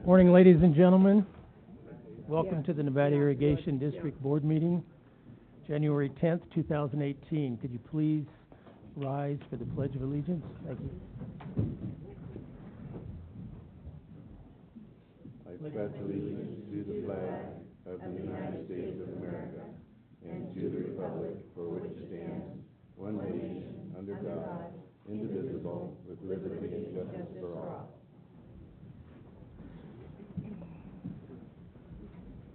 Morning, ladies and gentlemen. Welcome to the Nevada Irrigation District Board Meeting, January 10th, 2018. Could you please rise for the Pledge of Allegiance? Thank you. I pledge allegiance to the flag of the United States of America and to the republic for which it stands, one nation, under God, indivisible, with liberty and justice for all.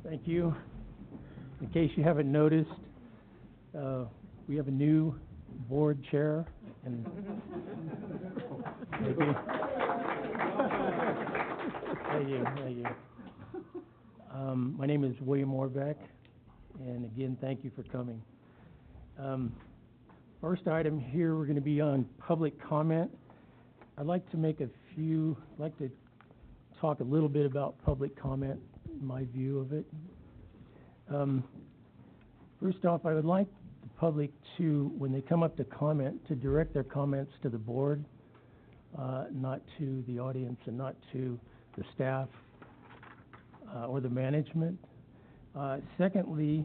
Thank you. In case you haven't noticed, we have a new board chair, and thank you. Thank you. My name is William Morbeck, and again, thank you for coming. First item here, we're going to be on public comment. I'd like to talk a little bit about public comment, my view of it. First off, I would like the public to, when they come up to comment, to direct their comments to the board, not to the audience and not to the staff or the management. Secondly,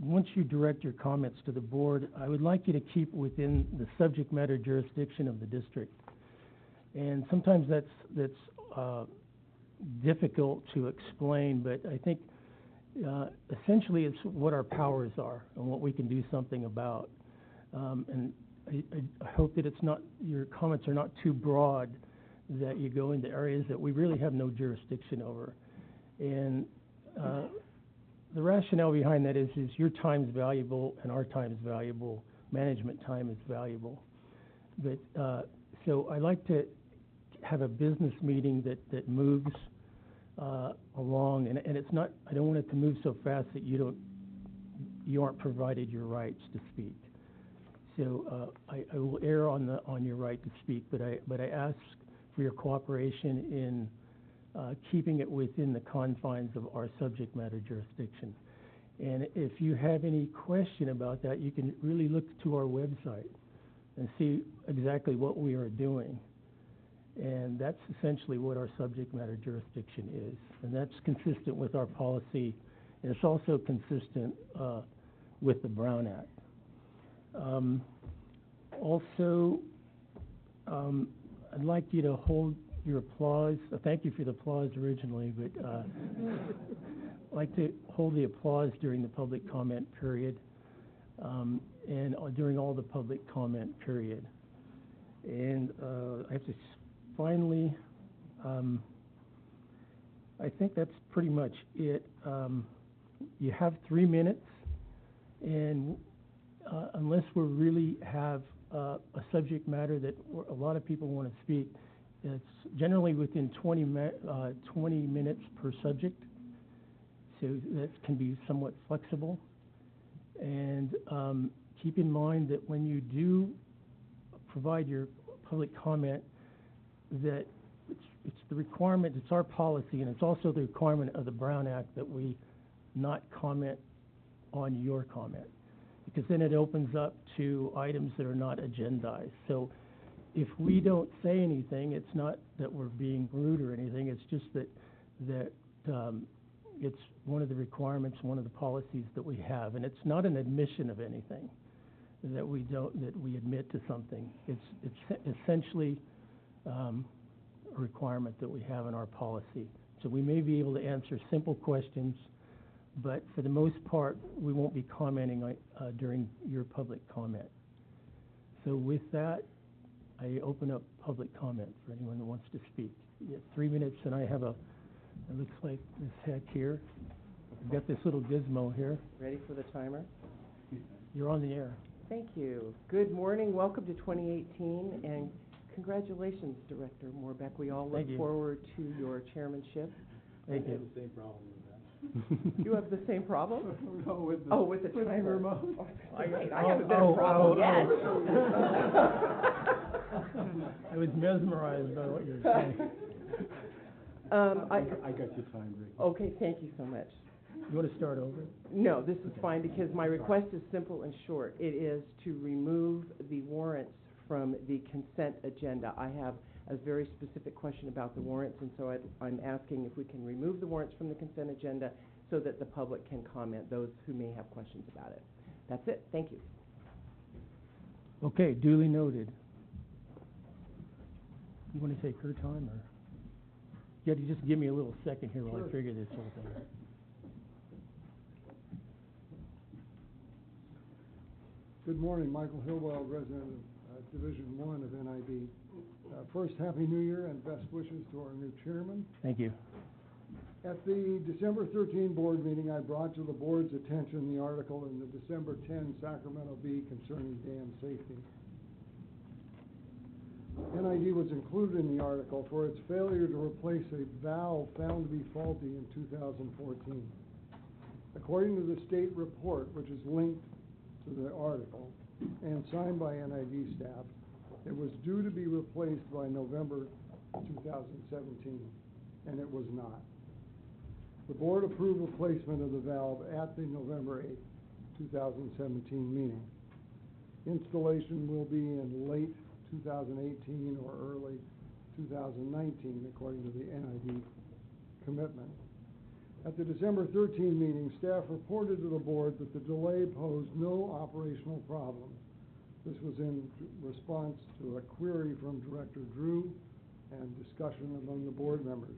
once you direct your comments to the board, I would like you to keep within the subject matter jurisdiction of the district. And sometimes that's difficult to explain, but I think essentially it's what our powers are and what we can do something about. And I hope that your comments are not too broad, that you go into areas that we really have no jurisdiction over. And the rationale behind that is your time is valuable and our time is valuable, management time is valuable. But so I like to have a business meeting that moves along, and it's not, I don't want it to move so fast that you aren't provided your rights to speak. So I will err on your right to speak, but I ask for your cooperation in keeping it within the confines of our subject matter jurisdiction. And if you have any question about that, you can really look to our website and see exactly what we are doing. And that's essentially what our subject matter jurisdiction is. And that's consistent with our policy, and it's also consistent with the Brown Act. I'd like you to hold your applause. Thank you for the applause originally, but I'd like to hold the applause during the public comment period and during all the public comment period. And I have to finally, I think that's pretty much it. You have 3 minutes, and unless we really have a subject matter that a lot of people want to speak, it's generally within 20 minutes per subject, so that can be somewhat flexible. And keep in mind that when you do provide your public comment, that it's the requirement, it's our policy, and it's also the requirement of the Brown Act that we not comment on your comment, because then it opens up to items that are not agendized. So if we don't say anything, it's not that we're being rude or anything, it's just that it's one of the requirements, one of the policies that we have, and it's not an admission of anything that we admit to something. It's essentially a requirement that we have in our policy. So we may be able to answer simple questions, but for the most part, we won't be commenting during your public comment. So with that, I open up public comment for anyone that wants to speak. You have 3 minutes, and I have it looks like this heck here. I've got this little gizmo here. Ready for the timer? You're on the air. Thank you. Good morning. Welcome to 2018, and congratulations, Director Morbeck. We all look forward to your chairmanship. Thank you. I have the same problem with that. You have the same problem? No, with the timer. remote. I haven't been a problem yet. I was mesmerized by what you were saying. I got you timed, Rick. Okay, thank you so much. You want to start over? No, this is fine, because my request is simple and short. It is to remove the warrants from the consent agenda. I have a very specific question about the warrants, and so I'm asking if we can remove the warrants from the consent agenda so that the public can comment, those who may have questions about it. That's it. Thank you. Okay, duly noted. You want to take her time, or? You have to just give me a little second here while I figure this whole thing out. Good morning, Michael Hillwell, resident of Division 1 of NID. First, Happy New Year and best wishes to our new chairman. Thank you. At the December 13 board meeting, I brought to the board's attention the article in the December 10 Sacramento Bee concerning dam safety. NID was included in the article for its failure to replace a valve found to be faulty in 2014. According to the state report, which is linked to the article and signed by NID staff, it was due to be replaced by November 2017, and it was not. The board approved replacement of the valve at the November 8, 2017 meeting. Installation will be in late 2018 or early 2019, according to the NID commitment. At the December 13 meeting, staff reported to the board that the delay posed no operational problems. This was in response to a query from Director Drew and discussion among the board members.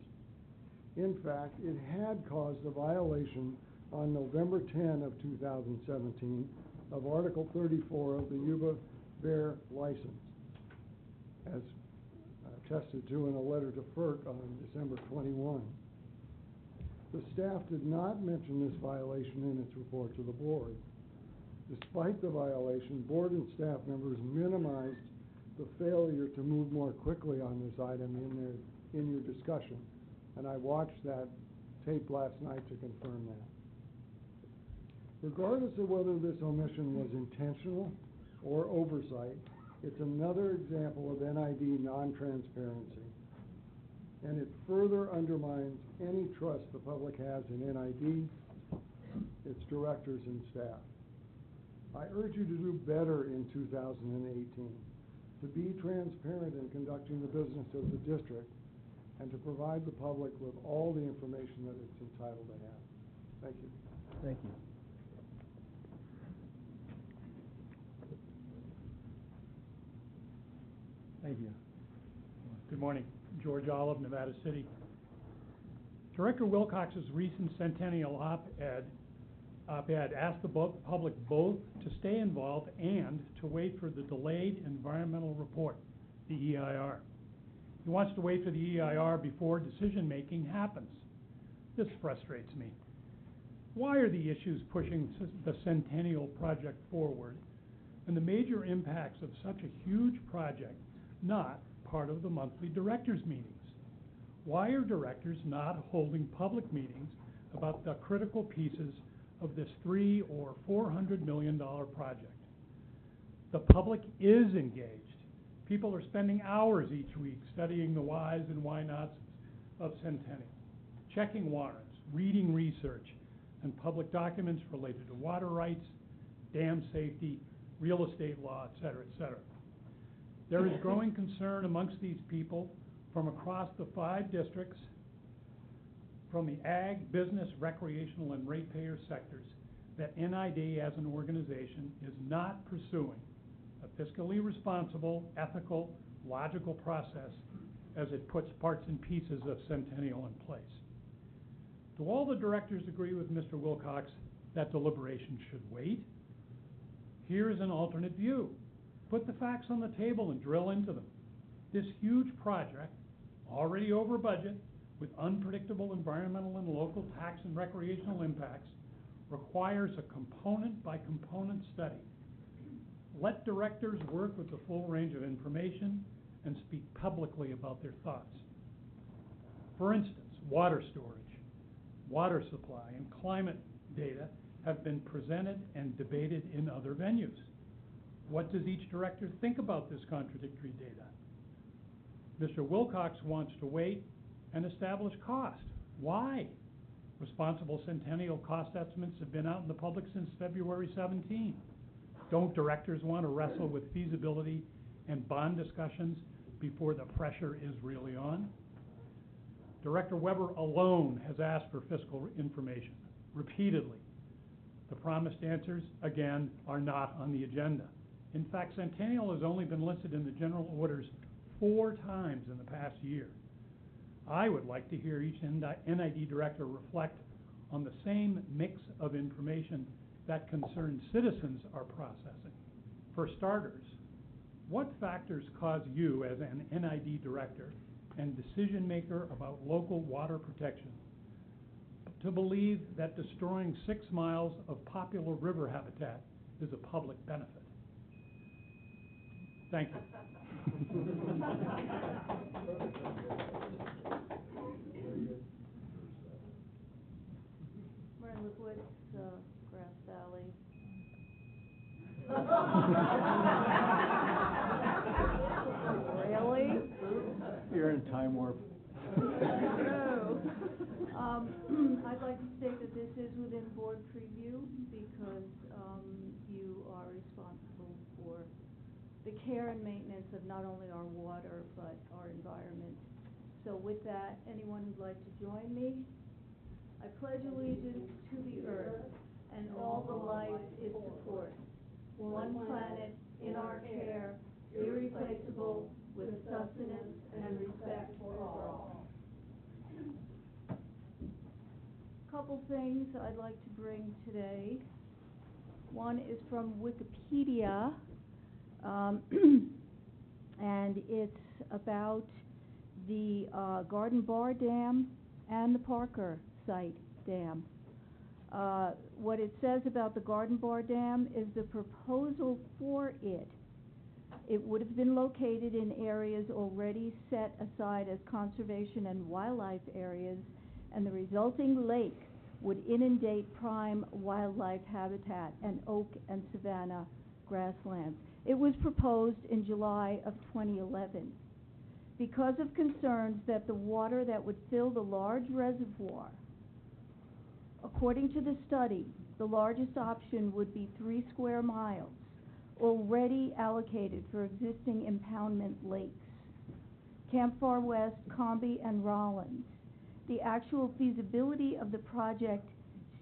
In fact, it had caused a violation on November 10 of 2017 of Article 34 of the Yuba Bear license, as attested to in a letter to FERC on December 21. The staff did not mention this violation in its report to the board. Despite the violation, board and staff members minimized the failure to move more quickly on this item in your discussion, and I watched that tape last night to confirm that. Regardless of whether this omission was intentional or oversight, it's another example of NID non-transparency, and it further undermines any trust the public has in NID, its directors and staff. I urge you to do better in 2018, to be transparent in conducting the business of the district, and to provide the public with all the information that it's entitled to have. Thank you. Thank you. Thank you. Good morning. George Olive, Nevada City. Director Wilcox's recent Centennial op-ed asked the public both to stay involved and to wait for the delayed environmental report, the EIR. He wants to wait for the EIR before decision-making happens. This frustrates me. Why are the issues pushing the Centennial project forward and the major impacts of such a huge project not part of the monthly directors' meetings? Why are directors not holding public meetings about the critical pieces of this $300 or $400 million project? The public is engaged. People are spending hours each week studying the whys and why nots of Centennial, checking warrants, reading research, and public documents related to water rights, dam safety, real estate law, et cetera, et cetera. There is growing concern amongst these people from across the 5 districts, from the ag, business, recreational, and ratepayer sectors, that NID as an organization is not pursuing a fiscally responsible, ethical, logical process as it puts parts and pieces of Centennial in place. Do all the directors agree with Mr. Wilcox that deliberation should wait? Here is an alternate view. Put the facts on the table and drill into them. This huge project, already over budget, with unpredictable environmental and local tax and recreational impacts, requires a component-by-component study. Let directors work with the full range of information and speak publicly about their thoughts. For instance, water storage, water supply, and climate data have been presented and debated in other venues. What does each director think about this contradictory data? Mr. Wilcox wants to wait and establish cost. Why? Responsible Centennial cost estimates have been out in the public since February 17. Don't directors want to wrestle with feasibility and bond discussions before the pressure is really on. Director Weber alone has asked for fiscal information repeatedly. The promised answers, again, are not on the agenda. In fact, Centennial has only been listed in the general orders 4 times in the past year. I would like to hear each NID director reflect on the same mix of information that concerned citizens are processing. For starters, what factors cause you as an NID director and decision maker about local water protection to believe that destroying 6 miles of popular river habitat is a public benefit? Thank you. Marin Woodward, Grass Valley. Really? You're in time warp. No. I'd like to state that this is within board preview because you are responsible for the care and maintenance of not only our water but our environment. So with that, anyone who'd like to join me? I pledge allegiance to the earth and all the life it supports, one planet in our care, irreplaceable, with sustenance and respect for all. Couple things I'd like to bring today. One is from Wikipedia, and it's about the Garden Bar Dam and the Parker Site Dam. What it says about the Garden Bar Dam is the proposal for it. It would have been located in areas already set aside as conservation and wildlife areas, and the resulting lake would inundate prime wildlife habitat and oak and savanna grasslands. It was proposed in July of 2011. Because of concerns that the water that would fill the large reservoir, according to the study, the largest option would be 3 square miles, already allocated for existing impoundment lakes, Camp Far West, Comby, and Rollins. The actual feasibility of the project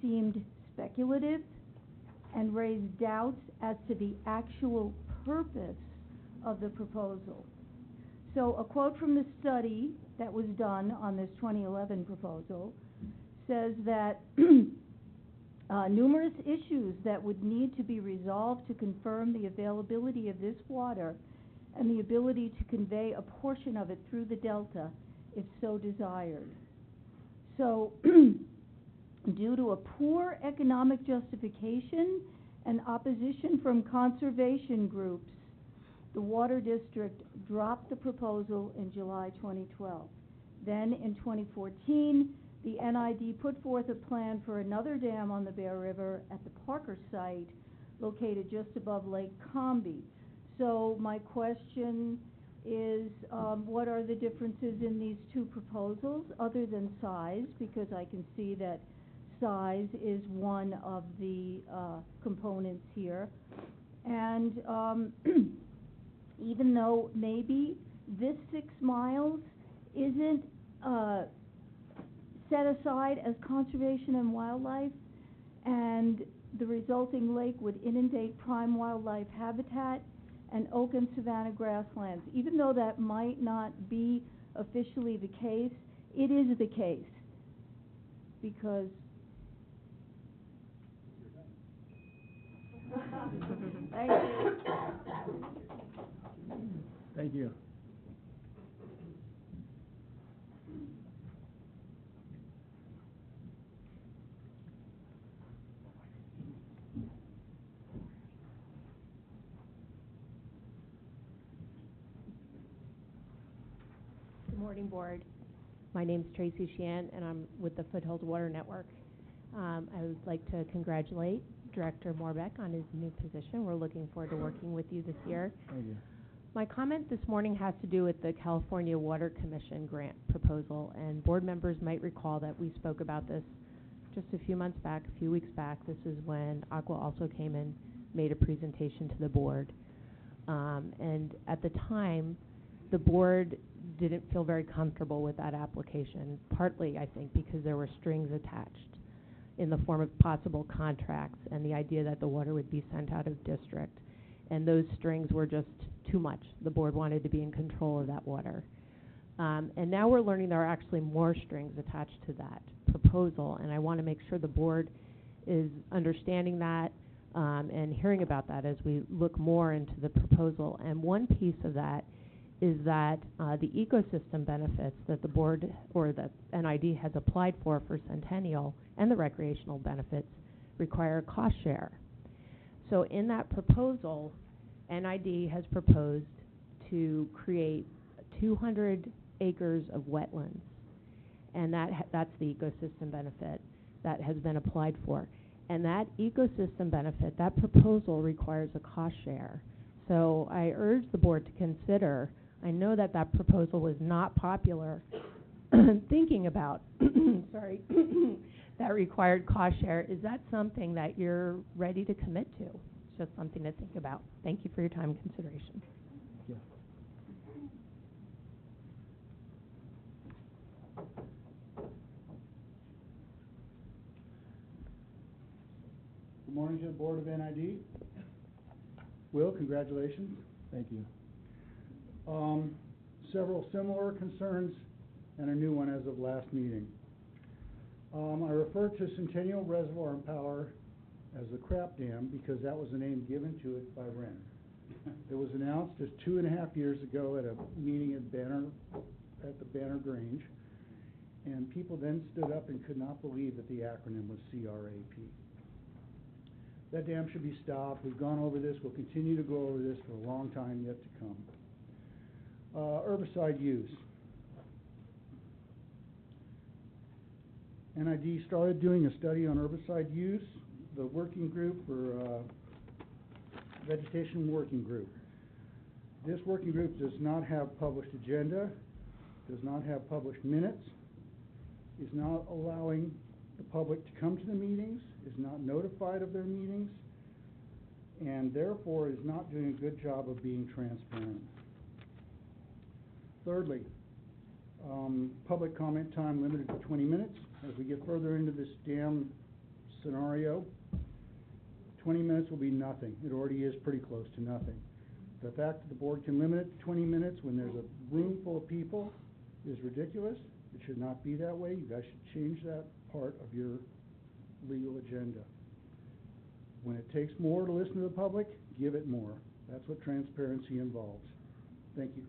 seemed speculative and raised doubts as to the actual purpose of the proposal. So a quote from the study that was done on this 2011 proposal says that numerous issues that would need to be resolved to confirm the availability of this water and the ability to convey a portion of it through the delta if so desired. So due to a poor economic justification and opposition from conservation groups, the Water District dropped the proposal in July 2012. Then in 2014, the NID put forth a plan for another dam on the Bear River at the Parker site, located just above Lake Comby. So my question is, what are the differences in these 2 proposals, other than size, because I can see that size is one of the components here. And even though maybe this 6 miles isn't set aside as conservation and wildlife, and the resulting lake would inundate prime wildlife habitat and oak and savanna grasslands. Even though that might not be officially the case, it is the case, because thank you. Thank you. Good morning, Board. My name is Tracy Sheehan, and I'm with the Foothold Water Network. I would like to congratulate Director Morbeck on his new position. We're looking forward to working with you this year. Thank you. My comment this morning has to do with the California Water Commission grant proposal, and board members might recall that we spoke about this just a few weeks back. This is when Aqua also came and made a presentation to the board. And at the time, the board didn't feel very comfortable with that application, partly, I think, because there were strings attached in the form of possible contracts and the idea that the water would be sent out of district. And those strings were just too much. The board wanted to be in control of that water. And now we're learning there are actually more strings attached to that proposal, and I want to make sure the board is understanding that and hearing about that as we look more into the proposal. And one piece of that is that the ecosystem benefits that the board or that NID has applied for Centennial and the recreational benefits require a cost share. So in that proposal, NID has proposed to create 200 acres of wetlands, and that's the ecosystem benefit that has been applied for. And that ecosystem benefit, that proposal requires a cost share. So I urge the board to consider, I know that that proposal was not popular, thinking about, sorry, that required cost share. Is that something that you're ready to commit to? It's just something to think about. Thank you for your time and consideration. Yeah. Good morning to the Board of NID. Will, congratulations. Thank you. Several similar concerns and a new one as of last meeting. I refer to Centennial Reservoir and Power as the crap dam because that was the name given to it by Wren. It was announced just 2.5 years ago at a meeting at the Banner Grange, and people then stood up and could not believe that the acronym was CRAP. That dam should be stopped. We've gone over this. We'll continue to go over this for a long time yet to come. Herbicide use. NID started doing a study on herbicide use, the working group for vegetation working group. This working group does not have published agenda, does not have published minutes, is not allowing the public to come to the meetings, is not notified of their meetings, and therefore is not doing a good job of being transparent. Thirdly, public comment time limited to 20 minutes. As we get further into this dam scenario, 20 minutes will be nothing. It already is pretty close to nothing. The fact that the board can limit it to 20 minutes when there's a room full of people is ridiculous. It should not be that way. You guys should change that part of your legal agenda. When it takes more to listen to the public, give it more. That's what transparency involves. Thank you.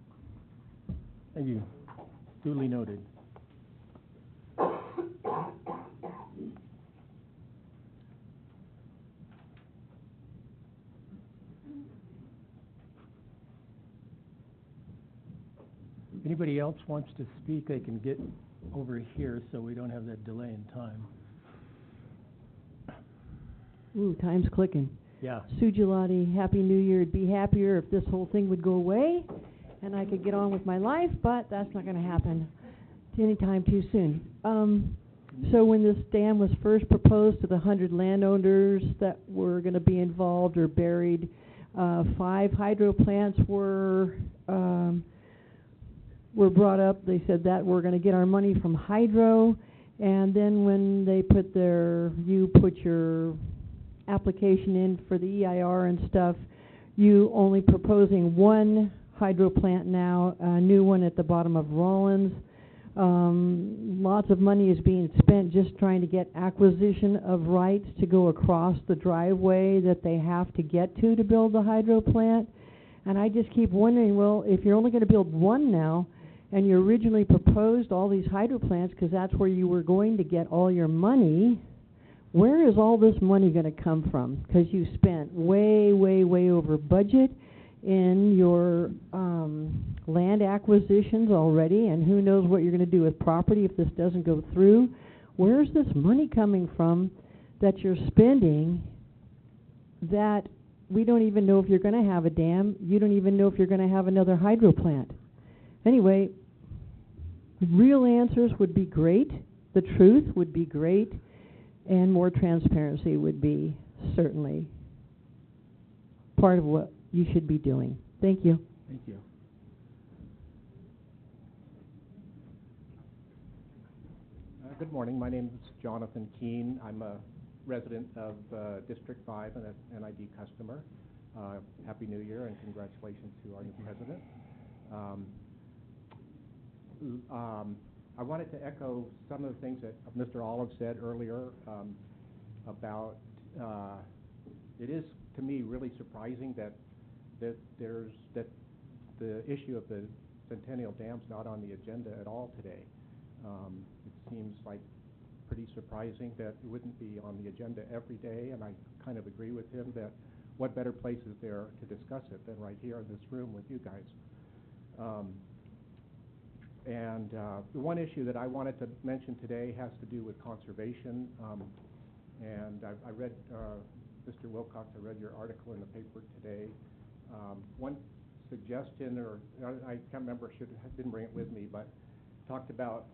Thank you. Duly noted. If anybody else wants to speak, they can get over here so we don't have that delay in time. Ooh, time's clicking. Yeah. Sue Gelati, Happy New Year. I'd be happier if this whole thing would go away and I could get on with my life, but that's not going to happen anytime too soon. So when this dam was first proposed to the 100 landowners that were going to be involved or buried, 5 hydro plants were brought up. They said that we're going to get our money from hydro, and then when they put you put your application in for the EIR and stuff, you only proposing 1 hydro plant now, a new one at the bottom of Rollins. Lots of money is being spent just trying to get acquisition of rights to go across the driveway that they have to get to build the hydro plant. And I just keep wondering, well, if you're only going to build 1 now, and you originally proposed all these hydro plants because that's where you were going to get all your money, where is all this money going to come from? Because you spent way, way, way over budget in your land acquisitions already, and who knows what you're going to do with property if this doesn't go through. Where's this money coming from that you're spending that we don't even know if you're going to have a dam? You don't even know if you're going to have another hydro plant. Anyway, real answers would be great. The truth would be great. And more transparency would be certainly part of what you should be doing. Thank you. Thank you. Good morning. My name is Jonathan Keene. I'm a resident of District 5 and an NID customer. Happy New Year and congratulations to our new president. I wanted to echo some of the things that Mr. Olive said earlier about it is, to me, really surprising that the issue of the Centennial Dam's not on the agenda at all today. It seems like pretty surprising that it wouldn't be on the agenda every day, and I kind of agree with him that what better place is there to discuss it than right here in this room with you guys. The one issue that I wanted to mention today has to do with conservation. And I read, Mr. Wilcox, I read your article in the paper today. One suggestion, or I can't remember, didn't bring it with me, but talked about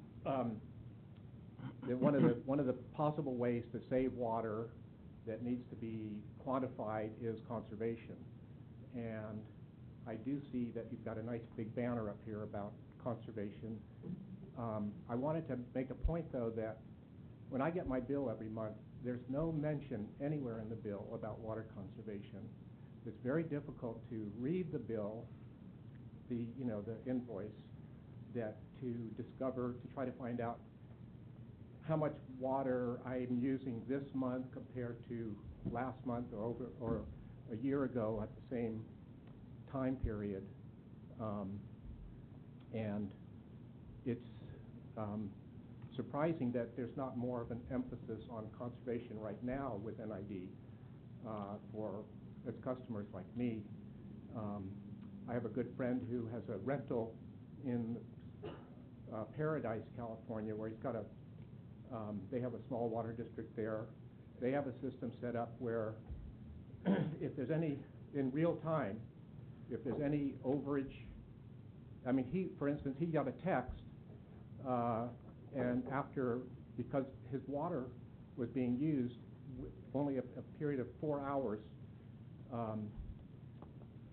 that one of the possible ways to save water that needs to be quantified is conservation. And I do see that you've got a nice big banner up here about conservation. I wanted to make a point, though, that when I get my bill every month, there's no mention anywhere in the bill about water conservation. It's very difficult to read the bill, the invoice, to try to find out how much water I'm using this month compared to last month or a year ago at the same time period. And it's surprising that there's not more of an emphasis on conservation right now with NID for its customers like me. I have a good friend who has a rental in Paradise, California, where he's got they have a small water district there. They have a system set up where if there's any, in real time, if there's any overage, I mean, for instance, he got a text, and because his water was being used only a period of 4 hours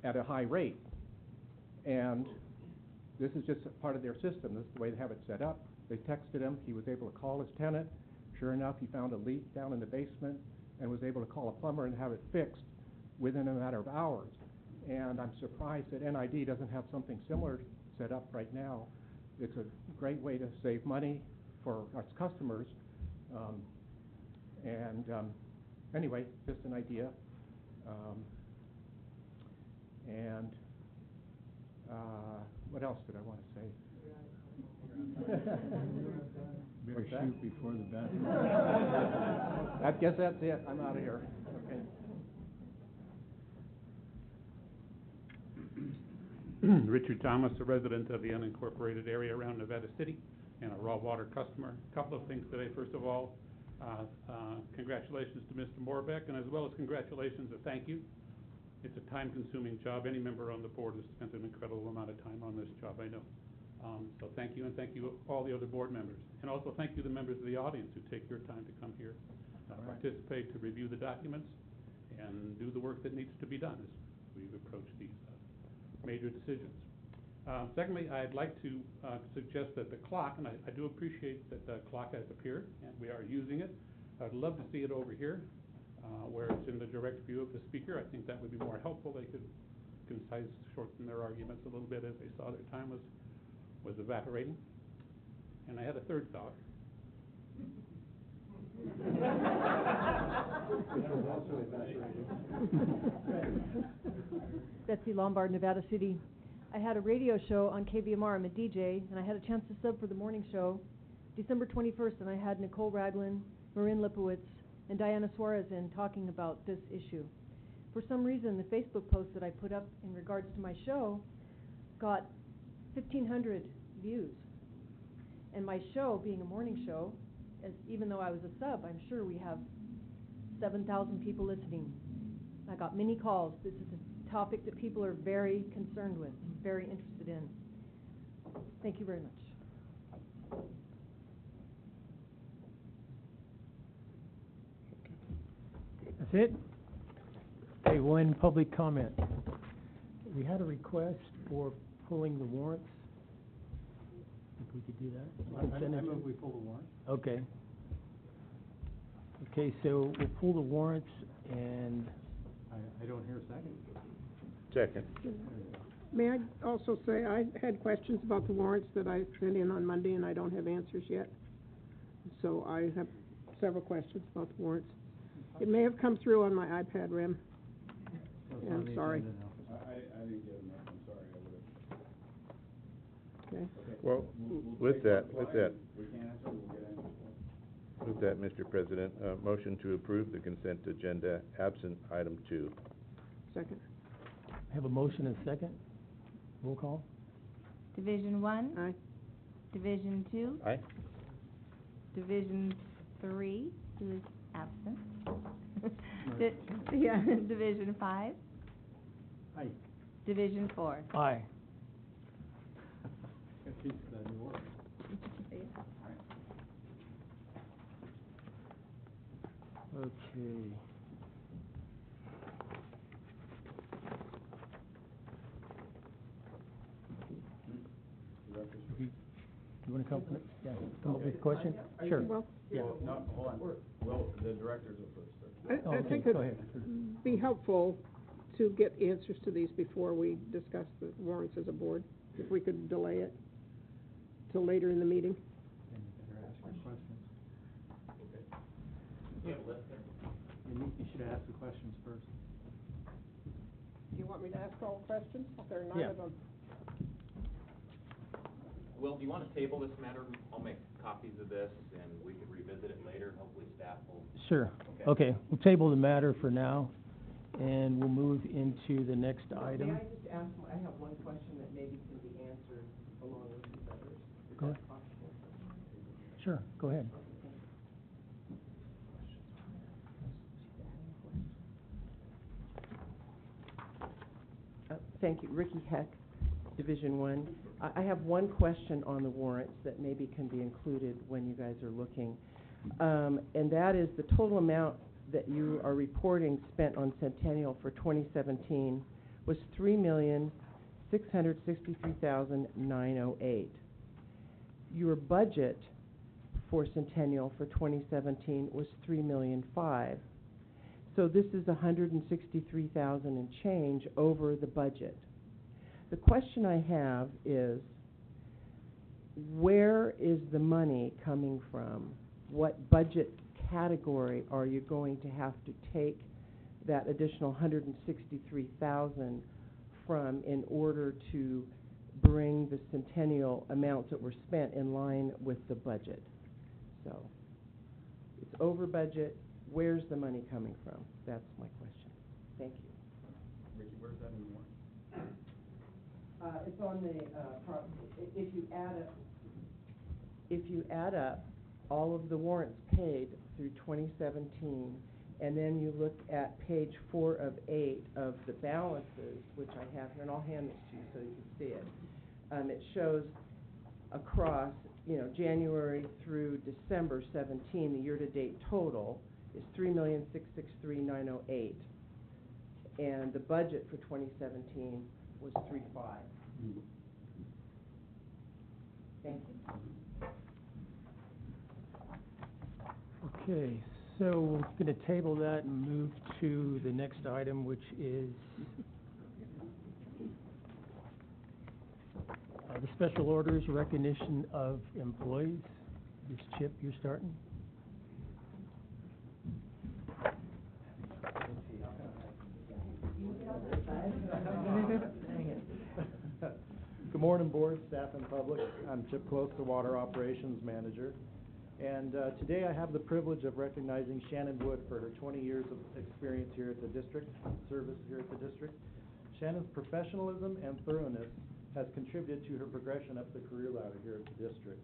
at a high rate. And this is just a part of their system. This is the way they have it set up. They texted him. He was able to call his tenant. Sure enough, he found a leak down in the basement and was able to call a plumber and have it fixed within a matter of hours. And I'm surprised that NID doesn't have something similar set up right now. It's a great way to save money for its customers. Anyway, just an idea. What else did I want to say? Better shoot before the bathroom. I guess that's it. I'm out of here. Okay. Richard Thomas, a resident of the unincorporated area around Nevada City and a raw water customer. A couple of things today. First of all, congratulations to Mr. Morbeck, and as well as congratulations, a thank you. It's a time-consuming job. Any member on the board has spent an incredible amount of time on this job, I know. So thank you, and thank you all the other board members. And also thank you the members of the audience who take your time to come here, participate, to review the documents, and do the work that needs to be done as we approach these major decisions. Secondly, I'd like to suggest that the clock, and I do appreciate that the clock has appeared, and we are using it. I'd love to see it over here, where it's in the direct view of the speaker. I think that would be more helpful. They could shorten their arguments a little bit as they saw their time was evaporating. And I had a third thought. Betsy Lombard, Nevada City. I had a radio show on KVMR. I'm a DJ, and I had a chance to sub for the morning show December 21st, and I had Nicole Ragland, Marin Lipowitz, and Diana Suarez in talking about this issue. For some reason, the Facebook post that I put up in regards to my show got 1,500 views. And my show, being a morning show, even though I was a sub, I'm sure we have 7,000 people listening. I got many calls. This is a topic that people are very concerned with, very interested in. Thank you very much. That's it? Okay, one public comment. we had a request for pulling the warrants. If we could do that. Consent agenda? we pull the warrant. Okay. Okay, so we'll pull the warrants and, I don't hear a second. Second. May I also say, I had questions about the warrants that I sent in on Monday, and I don't have answers yet. So I have several questions about the warrants. It may have come through on my iPad, Rim. Yeah, I'm sorry. I didn't get enough, I'm sorry, I would've. Okay. Well, with that, Mr. President, motion to approve the consent agenda absent item 2. Second. have a motion and second. Roll call. Division 1? Aye. Division 2? Aye. Division 3, who is absent. Yeah, Division 5? Aye. Division 4? Aye. Okay. You want to come up with a question? Sure. Well, Yeah. No, hold on. Well, the directors are first. I Okay, think go it'd ahead. be helpful to get answers to these before we discuss the warrants as a board, if we could delay it till later in the meeting. Then you better ask your questions. You should ask the questions first. Do you want me to ask all the questions? There are 9 Yeah. of them. Will, do you want to table this matter? I'll make copies of this, and we could revisit it later. Hopefully staff will. Sure. Okay, we'll table the matter for now, and we'll move into the next item. May I just ask, I have one question that maybe can be answered along with these others. Is Go that ahead. possible? Sure, go ahead. Thank you. Ricky Heck, Division 1. I have one question on the warrants that maybe can be included when you guys are looking. And that is the total amount that you are reporting spent on Centennial for 2017 was $3,663,908. Your budget for Centennial for 2017 was $3,000,005. So this is $163,000 and change over the budget. The question I have is, where is the money coming from? What budget category are you going to have to take that additional $163,000 from in order to bring the Centennial amounts that were spent in line with the budget? So it's over budget. Where's the money coming from? That's my question. Thank you. Ricky, where's that in the warrant? It's on the, if you add up all of the warrants paid through 2017, and then you look at page 4 of 8 of the balances, which I have here, and I'll hand this to you so you can see it. It shows across, January through December 17, the year-to-date total is $3,663,908, and the budget for 2017 was $3,500. Thank you. Okay, so we're going to table that and move to the next item, which is the special orders recognition of employees. This Chip, you're starting? Good morning, board, staff, and public. I'm Chip Close, the Water Operations Manager. And today I have the privilege of recognizing Shannon Wood for her 20 years of experience here at the district, service here at the district. Shannon's professionalism and thoroughness has contributed to her progression up the career ladder here at the district.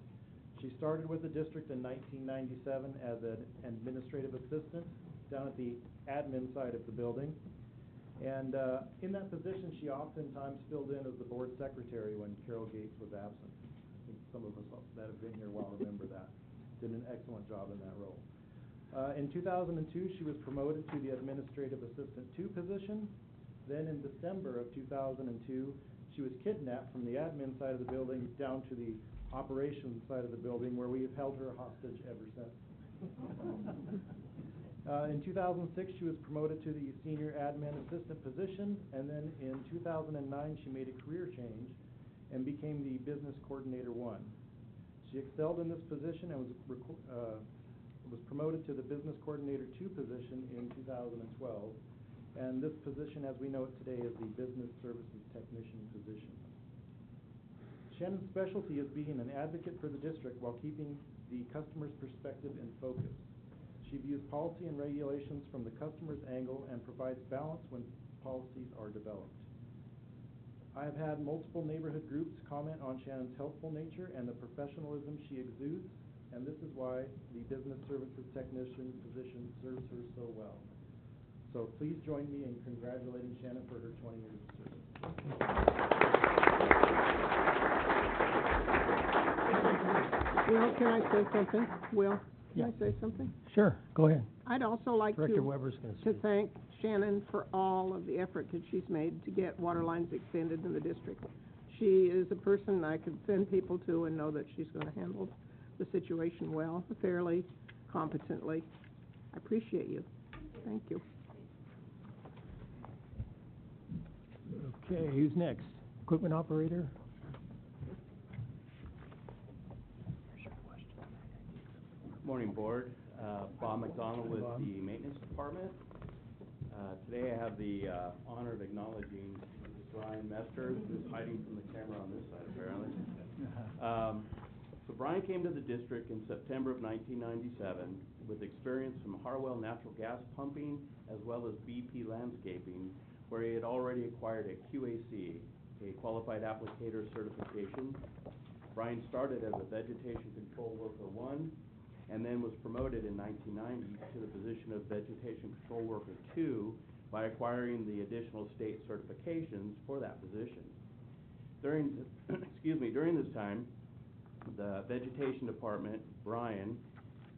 She started with the district in 1997 as an administrative assistant down at the admin side of the building. And in that position, she oftentimes filled in as the board secretary when Carol Gates was absent. I think some of us that have been here a while remember that. Did an excellent job in that role. In 2002, she was promoted to the administrative assistant 2 position. Then in December of 2002, she was kidnapped from the admin side of the building down to the operations side of the building, where we have held her hostage ever since. In 2006, she was promoted to the senior admin assistant position, and then in 2009, she made a career change and became the business coordinator 1. She excelled in this position and was promoted to the business coordinator 2 position in 2012. And this position, as we know it today, is the business services technician position. Shannon's specialty is being an advocate for the district while keeping the customer's perspective in focus. She views policy and regulations from the customer's angle and provides balance when policies are developed. I have had multiple neighborhood groups comment on Shannon's helpful nature and the professionalism she exudes, and this is why the business services technician position serves her so well. So please join me in congratulating Shannon for her 20 years of service. Will, can I say something? Will, Yeah. can I say something? Sure, go ahead. I'd also like Director Weber's going to to speak. thank Shannon for all of the effort that she's made to get water lines extended in the district. She is a person I could send people to and know that she's going to handle the situation well, fairly, competently. I appreciate you. Thank you. Okay, who's next? Equipment operator? Morning, Board. Bob McDonald with the Maintenance Department. Today I have the honor of acknowledging Brian Mester, who's hiding from the camera on this side, apparently. So Brian came to the district in September of 1997 with experience from Harwell Natural Gas Pumping as well as BP Landscaping, where he had already acquired a QAC, a Qualified Applicator certification. Brian started as a Vegetation Control Worker 1 and then was promoted in 1990 to the position of Vegetation Control Worker 2 by acquiring the additional state certifications for that position. During this time, the Vegetation Department, Brian,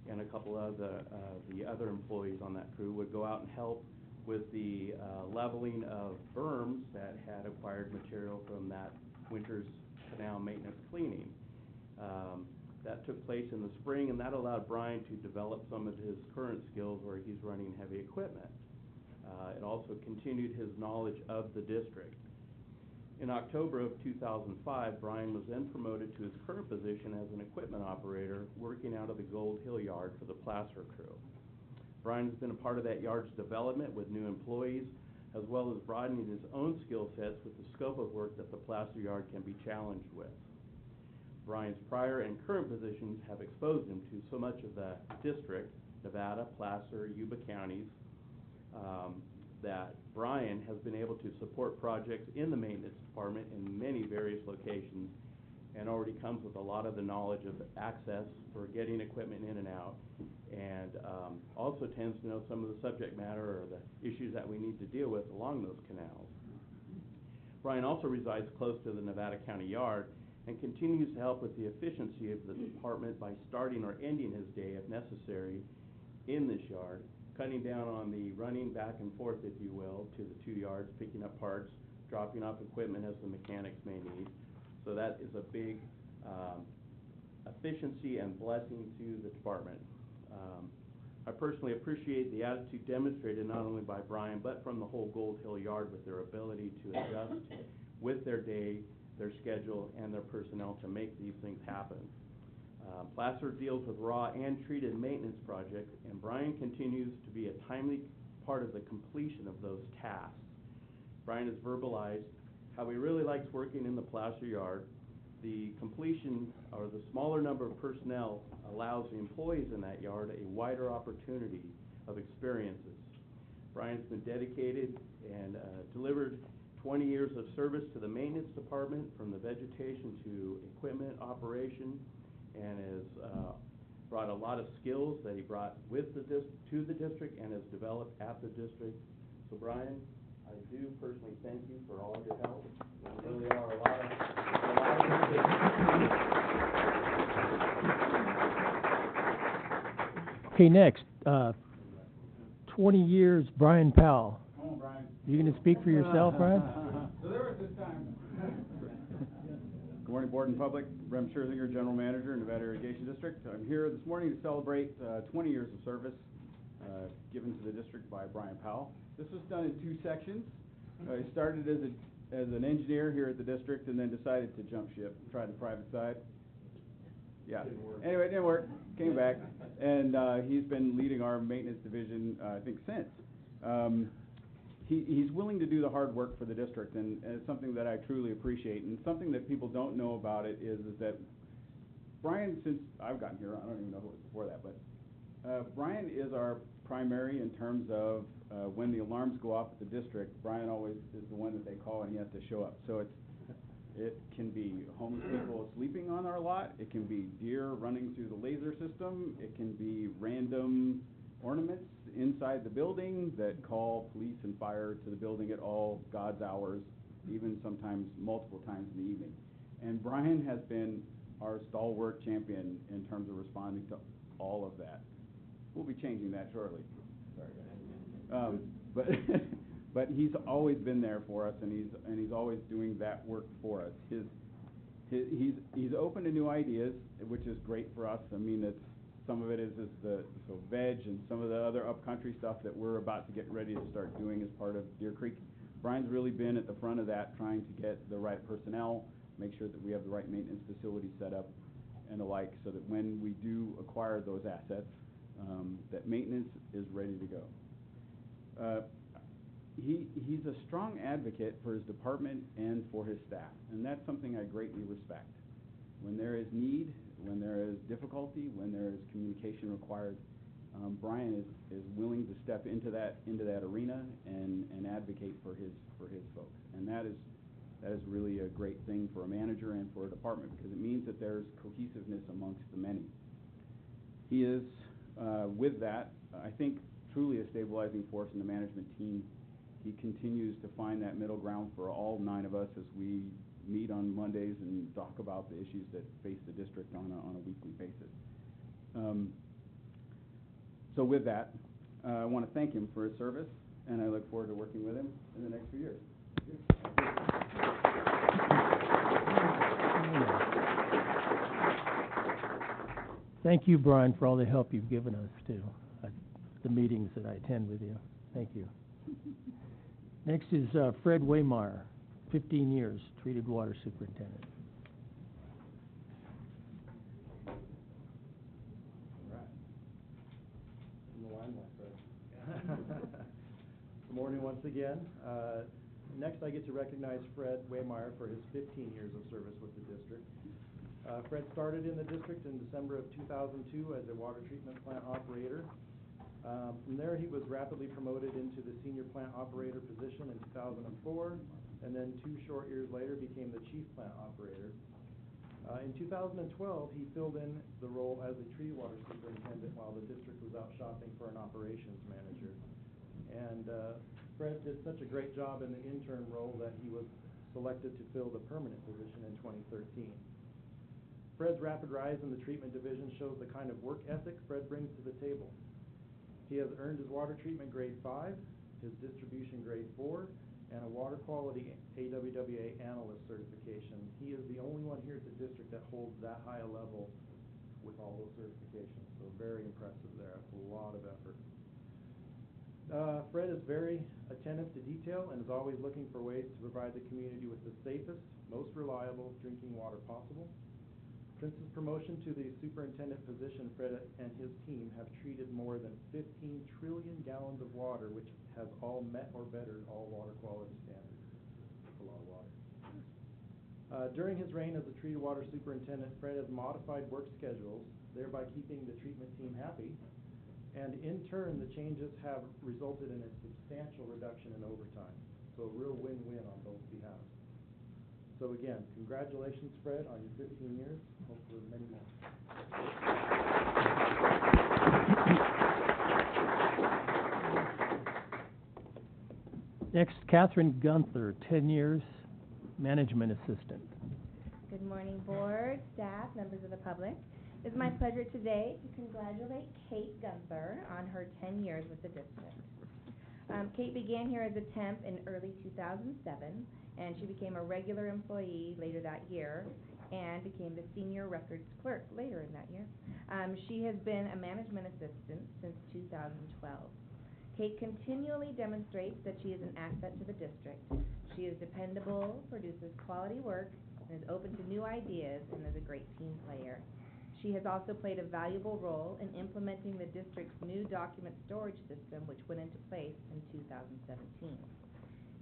and a couple of the other employees on that crew would go out and help with the leveling of berms that had acquired material from that winter's canal maintenance cleaning. That took place in the spring, and that allowed Brian to develop some of his current skills where he's running heavy equipment. It also continued his knowledge of the district. In October of 2005, Brian was then promoted to his current position as an equipment operator working out of the Gold Hill Yard for the placer crew. Brian has been a part of that yard's development with new employees, as well as broadening his own skill sets with the scope of work that the placer yard can be challenged with. Brian's prior and current positions have exposed him to so much of the district, Nevada, Placer, Yuba counties, that Brian has been able to support projects in the maintenance department in many various locations and already comes with a lot of the knowledge of access for getting equipment in and out, and also tends to know some of the subject matter or the issues that we need to deal with along those canals. Brian also resides close to the Nevada County Yard and continues to help with the efficiency of the department by starting or ending his day, if necessary, in this yard, cutting down on the running back and forth, if you will, to the 2 yards, picking up parts, dropping off equipment as the mechanics may need. So that is a big efficiency and blessing to the department. I personally appreciate the attitude demonstrated not only by Brian, but from the whole Gold Hill Yard with their ability to adjust with their day, their schedule, and their personnel to make these things happen. Placer deals with raw and treated maintenance projects, and Brian continues to be a timely part of the completion of those tasks. Brian has verbalized how he really likes working in the placer yard. The completion, or the smaller number of personnel, allows the employees in that yard a wider opportunity of experiences. Brian's been dedicated and delivered 20 years of service to the maintenance department, from the vegetation to equipment operation, and has brought a lot of skills that he brought with to the district and has developed at the district. So Brian, I do personally thank you for all of your help. There really are a lot of Okay, next, 20 years, Brian Powell. Come on, Brian. You gonna speak for yourself, Brian? So there was this time. Good morning, board and public. Rem Scherzinger, General Manager, Nevada Irrigation District. I'm here this morning to celebrate 20 years of service given to the district by Brian Powell. This was done in 2 sections. He started as an engineer here at the district and then decided to jump ship, try the private side. Yeah. Anyway, it didn't work. Came back, and he's been leading our maintenance division, I think, since. He's willing to do the hard work for the district, and it's something that I truly appreciate. And something that people don't know about it is that Brian, since I've gotten here, I don't even know who was before that, but Brian is our primary in terms of when the alarms go off at the district. Brian always is the one that they call, and he has to show up. So it can be homeless people sleeping on our lot. It can be deer running through the laser system. It can be random ornaments inside the building that call police and fire to the building at all God's hours, even sometimes multiple times in the evening. And Brian has been our stalwart champion in terms of responding to all of that. We'll be changing that shortly. Sorry, guys. But he's always been there for us, and he's always doing that work for us. He's open to new ideas, which is great for us. I mean, some of it is the veg and some of the other upcountry stuff that we're about to get ready to start doing as part of Deer Creek. Brian's really been at the front of that, trying to get the right personnel, make sure that we have the right maintenance facility set up and the like, so that when we do acquire those assets, that maintenance is ready to go. He's a strong advocate for his department and for his staff, and that's something I greatly respect. When there is need, when there is difficulty, when there is communication required, Brian is willing to step into that arena and advocate for his folks, and that is really a great thing for a manager and for a department, because it means that there's cohesiveness amongst the many. He is, with that, I think, truly a stabilizing force in the management team. He continues to find that middle ground for all 9 of us as we meet on Mondays and talk about the issues that face the district on a weekly basis. So with that, I want to thank him for his service, and I look forward to working with him in the next few years. Thank you, Brian, for all the help you've given us, too, at the meetings that I attend with you. Thank you. Next is Fred Waymeyer, 15 years, treated water superintendent. All right. In the limelight, Fred. Good morning once again. Next, I get to recognize Fred Waymeyer for his 15 years of service with the district. Fred started in the district in December of 2002 as a water treatment plant operator. From there, he was rapidly promoted into the senior plant operator position in 2004, and then 2 short years later became the chief plant operator. In 2012, he filled in the role as a treated water superintendent while the district was out shopping for an operations manager. And Fred did such a great job in the intern role that he was selected to fill the permanent position in 2013. Fred's rapid rise in the treatment division shows the kind of work ethic Fred brings to the table. He has earned his water treatment grade 5, his distribution grade 4, and a water quality AWWA analyst certification. He is the only one here at the district that holds that high a level with all those certifications. So very impressive there. That's a lot of effort. Fred is very attentive to detail and is always looking for ways to provide the community with the safest, most reliable drinking water possible. Since his promotion to the superintendent position, Fred and his team have treated more than 15 trillion gallons of water, which has all met or bettered all water quality standards. That's a lot of water. During his reign as the treated water superintendent, Fred has modified work schedules, thereby keeping the treatment team happy. And in turn, the changes have resulted in a substantial reduction in overtime. So a real win-win on both behalves. So again, congratulations, Fred, on your 15 years. Hopefully many more. Next, Catherine Gunther, 10 years, management assistant. Good morning, board, staff, members of the public. It's my pleasure today to congratulate Kate Gunther on her 10 years with the district. Kate began here as a temp in early 2007, and she became a regular employee later that year and became the senior records clerk later in that year. She has been a management assistant since 2012. Kate continually demonstrates that she is an asset to the district. She is dependable, produces quality work, and is open to new ideas, and is a great team player. She has also played a valuable role in implementing the district's new document storage system, which went into place in 2017.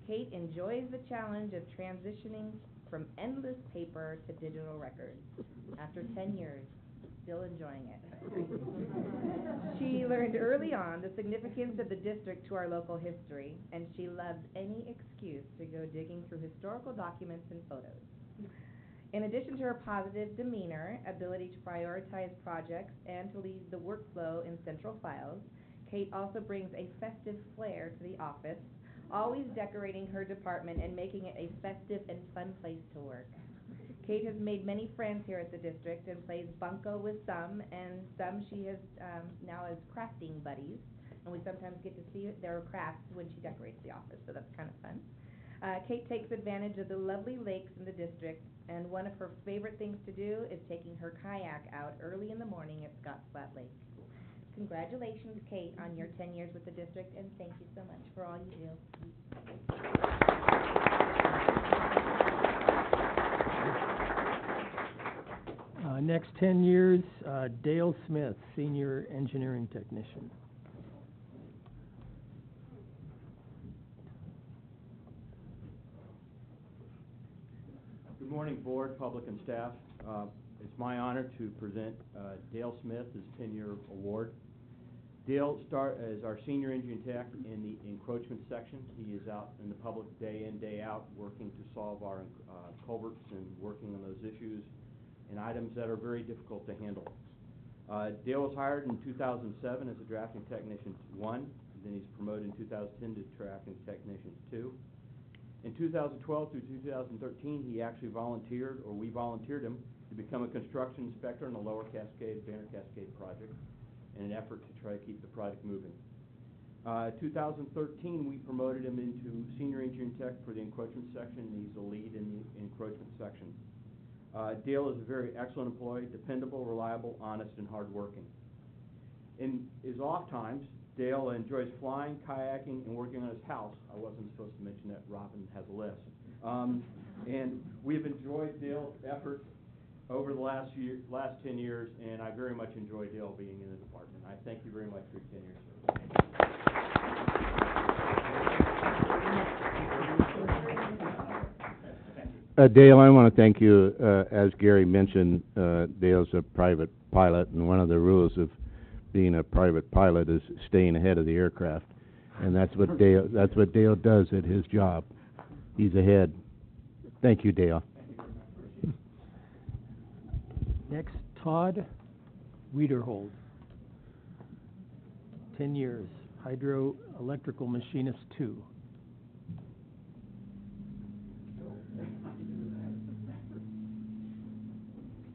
Kate enjoys the challenge of transitioning from endless paper to digital records. After 10 years, still enjoying it. She learned early on the significance of the district to our local history, and she loves any excuse to go digging through historical documents and photos. In addition to her positive demeanor, ability to prioritize projects, and to lead the workflow in central files, Kate also brings a festive flair to the office, always decorating her department and making it a festive and fun place to work. Kate has made many friends here at the district and plays bunco with some, and some she has now as crafting buddies, and we sometimes get to see their crafts when she decorates the office, so that's kind of fun. Kate takes advantage of the lovely lakes in the district, and one of her favorite things to do is taking her kayak out early in the morning at Scotts Flat Lake. Congratulations, Kate, on your 10 years with the district, and thank you so much for all you do. Next 10 years, Dale Smith, Senior Engineering Technician. Good morning, board, public, and staff. It's my honor to present Dale Smith his 10-year award. Dale is our senior engineering tech in the encroachment section. He is out in the public day in, day out, working to solve our culverts and working on those issues and items that are very difficult to handle. Dale was hired in 2007 as a drafting technician 1, then he's promoted in 2010 to drafting technician 2. In 2012 through 2013, he actually volunteered, or we volunteered him, to become a construction inspector on the Lower Cascade, Banner Cascade project in an effort to try to keep the project moving. 2013, we promoted him into senior engineering tech for the encroachment section, and he's the lead in the encroachment section. Dale is a very excellent employee, dependable, reliable, honest, and hardworking. In his off times, Dale enjoys flying, kayaking, and working on his house. I wasn't supposed to mention that Robin has a list. And we've enjoyed Dale's efforts over the last 10 years, and I very much enjoy Dale being in the department. I thank you very much for your 10 years, Dale, I want to thank you. As Gary mentioned, Dale's a private pilot, and one of the rules of being a private pilot is staying ahead of the aircraft, and that's what Dale does at his job. He's ahead. Thank you, Dale. Next, Todd Wiederhold, 10 years, hydroelectrical machinist 2.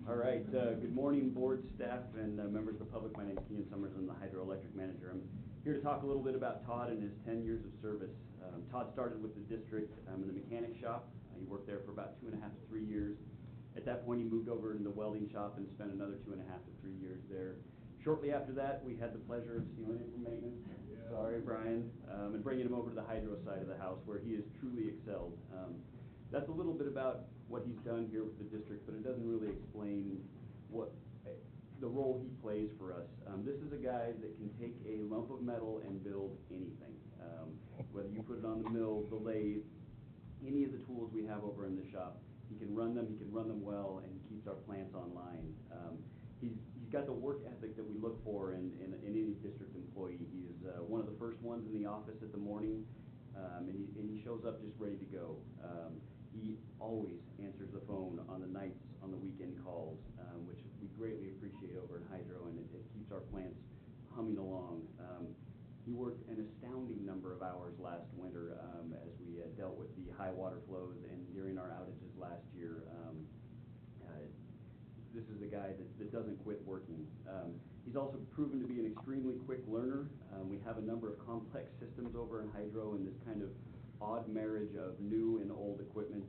All right, good morning, board, staff, and members of the public. My name is Kean Summers. I'm the hydroelectric manager. I'm here to talk a little bit about Todd and his 10 years of service. Todd started with the district in the mechanic shop. He worked there for about 2.5 to 3 years. At that point, he moved over in the welding shop and spent another 2.5 to 3 years there. Shortly after that, we had the pleasure of stealing him from maintenance. Yeah. Sorry, Brian. And bringing him over to the hydro side of the house, where he has truly excelled. That's a little bit about what he's done here with the district, but it doesn't really explain what the role he plays for us. This is a guy that can take a lump of metal and build anything. Whether you put it on the mill, the lathe, any of the tools we have over in the shop, he can run them well, and he keeps our plants online. He's got the work ethic that we look for in any district employee. He is one of the first ones in the office at the morning, and he shows up just ready to go. He always answers the phone on the nights, on the weekend calls, which we greatly appreciate over in Hydro, and it keeps our plants humming along. He worked an astounding number of hours last winter as we dealt with the high water flows and during our outages last year. this is a guy that doesn't quit working. He's also proven to be an extremely quick learner. We have a number of complex systems over in Hydro and this kind of odd marriage of new and old equipment.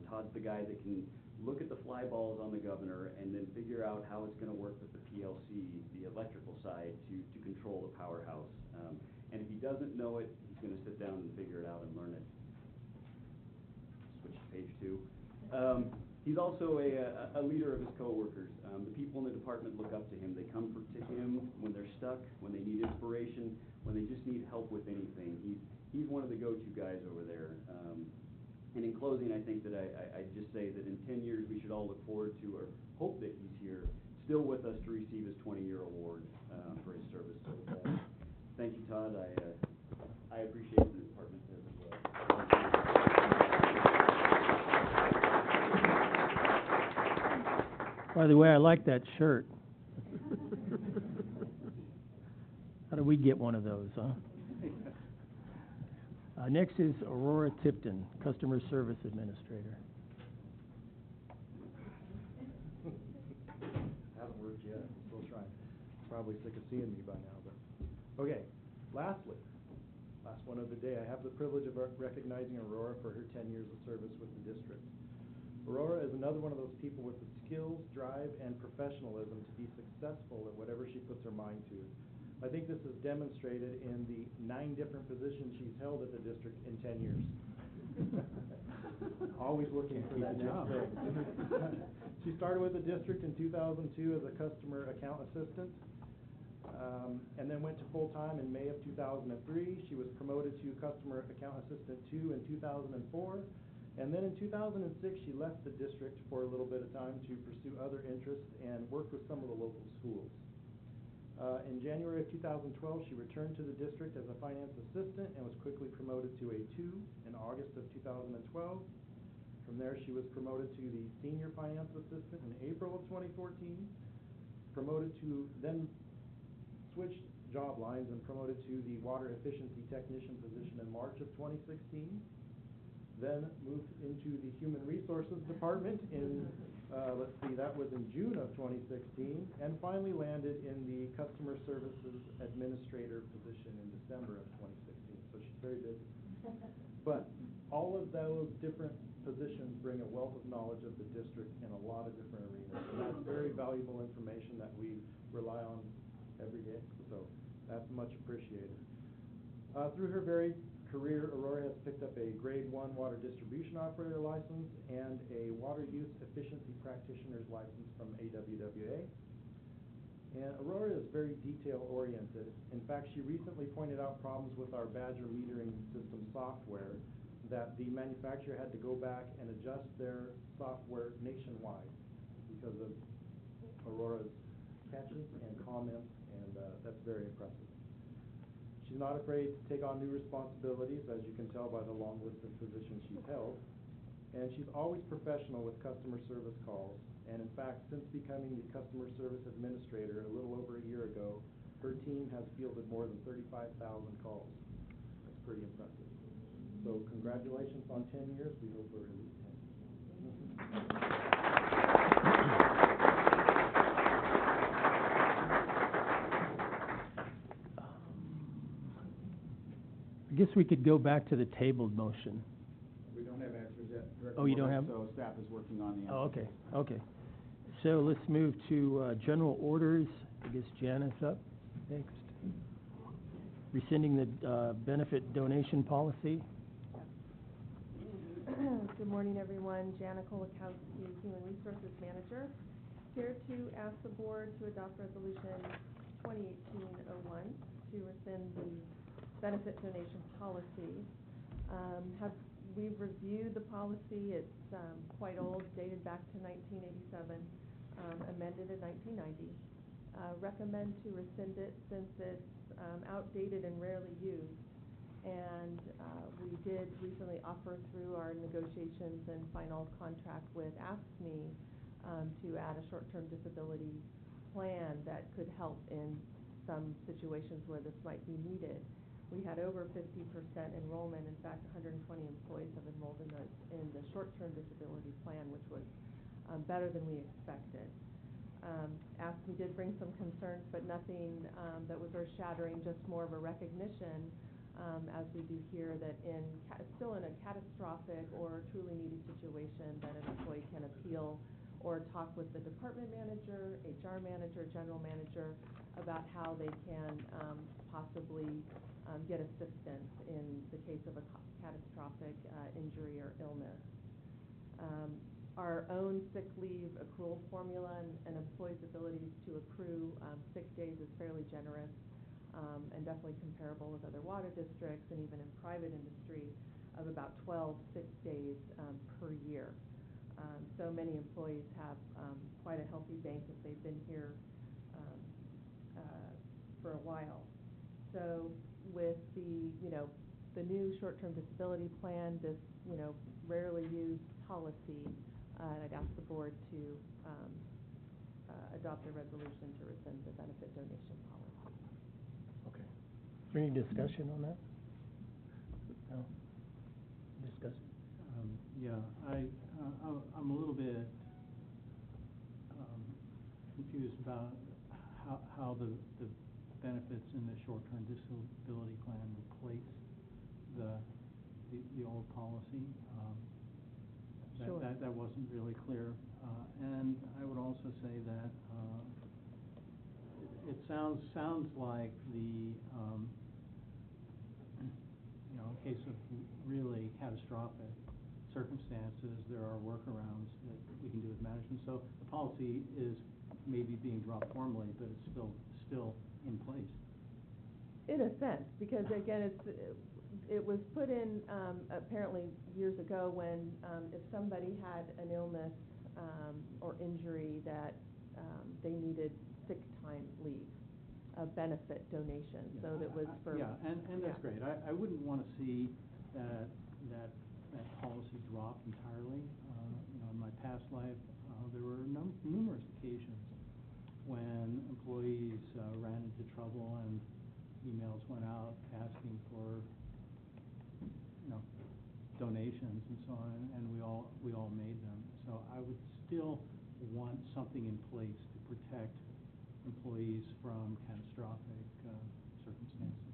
Todd's the guy that can look at the fly balls on the governor and then figure out how it's going to work with the PLC, the electrical side, to control the powerhouse. And if he doesn't know it, he's going to sit down and figure it out and learn it. Switch to page 2. He's also a leader of his coworkers. The people in the department look up to him. They come to him when they're stuck, when they need inspiration, when they just need help with anything. He's one of the go-to guys over there. And in closing, I think that I'd just say that in 10 years, we should all look forward to, or hope that he's here, still with us to receive his 20-year award for his service. So, thank you, Todd. I appreciate the department as well. By the way, I like that shirt. How do we get one of those, huh? Next is Aurora Tipton, Customer Service Administrator. Hasn't worked yet, I'm still trying. Probably sick of seeing me by now, but. Okay, last one of the day, I have the privilege of recognizing Aurora for her 10 years of service with the district. Aurora is another one of those people with the skills, drive, and professionalism to be successful at whatever she puts her mind to. I think this is demonstrated in the 9 different positions she's held at the district in 10 years. Always looking for that next thing. She started with the district in 2002 as a customer account assistant, and then went to full-time in May of 2003. She was promoted to customer account assistant 2 in 2004, and then in 2006 she left the district for a little bit of time to pursue other interests and work with some of the local schools. In January of 2012, she returned to the district as a finance assistant and was quickly promoted to a 2 in August of 2012. From there, she was promoted to the senior finance assistant in April of 2014, promoted to then switched job lines and promoted to the water efficiency technician position in March of 2016. Then moved into the human resources department in that was in June of 2016, and finally landed in the customer services administrator position in December of 2016. So she's very busy. But all of those different positions bring a wealth of knowledge of the district in a lot of different arenas. And that's very valuable information that we rely on every day. So that's much appreciated. Through her varied career, Aurora has picked up a Grade 1 water distribution operator license and a water use efficiency practitioner's license from AWWA. And Aurora is very detail-oriented. In fact, she recently pointed out problems with our Badger metering system software that the manufacturer had to go back and adjust their software nationwide because of Aurora's catches and comments, and that's very impressive. She's not afraid to take on new responsibilities, as you can tell by the long list of positions she's held. And she's always professional with customer service calls. And in fact, since becoming the customer service administrator a little over a year ago, her team has fielded more than 35,000 calls. That's pretty impressive. So congratulations on 10 years. We hope we're at least 10. I guess we could go back to the tabled motion. We don't have answers yet. Director Oh, you don't Morbeck, have? So staff is working on the Oh, answers. okay. So let's move to general orders. I guess Janice up next. Rescinding the benefit donation policy. Good morning, everyone. Jana Kolakowski, Human Resources Manager, here to ask the board to adopt Resolution 2018-01 to rescind the benefit donation policy. We've reviewed the policy. It's quite old, dated back to 1987, amended in 1990. Recommend to rescind it since it's outdated and rarely used. And we did recently offer through our negotiations and final contract with AFSCME to add a short-term disability plan that could help in some situations where this might be needed. We had over 50% enrollment. In fact, 120 employees have enrolled in the short-term disability plan, which was better than we expected. We did bring some concerns, but nothing that was earth-shattering, just more of a recognition, as we do here, that still in a catastrophic or truly needy situation, that an employee can appeal or talk with the department manager, HR manager, general manager, about how they can possibly get assistance in the case of a catastrophic injury or illness. Our own sick leave accrual formula and employees' abilities to accrue sick days is fairly generous, and definitely comparable with other water districts and even in private industry, of about 12 sick days per year. So many employees have quite a healthy bank if they've been here for a while. So with the new short-term disability plan, this rarely used policy, I'd ask the board to adopt a resolution to rescind the benefit donation policy. Okay. Is there any discussion on that? No? Discussion? Yeah, I'm a little bit confused about how the benefits in the short-term disability plan replace the old policy. Sure. That wasn't really clear. And I would also say that it sounds like in case of really catastrophic circumstances, there are workarounds that we can do with management. So the policy is maybe being dropped formally, but it's still in place. In a sense, because again, it was put in apparently years ago when if somebody had an illness or injury that they needed sick time leave, a benefit donation. Yeah, So that was for and that's great. I wouldn't want to see that policy dropped entirely. In my past life, there were numerous occasions when employees ran into trouble and emails went out asking for donations and so on, and we all made them. So I would still want something in place to protect employees from catastrophic circumstances.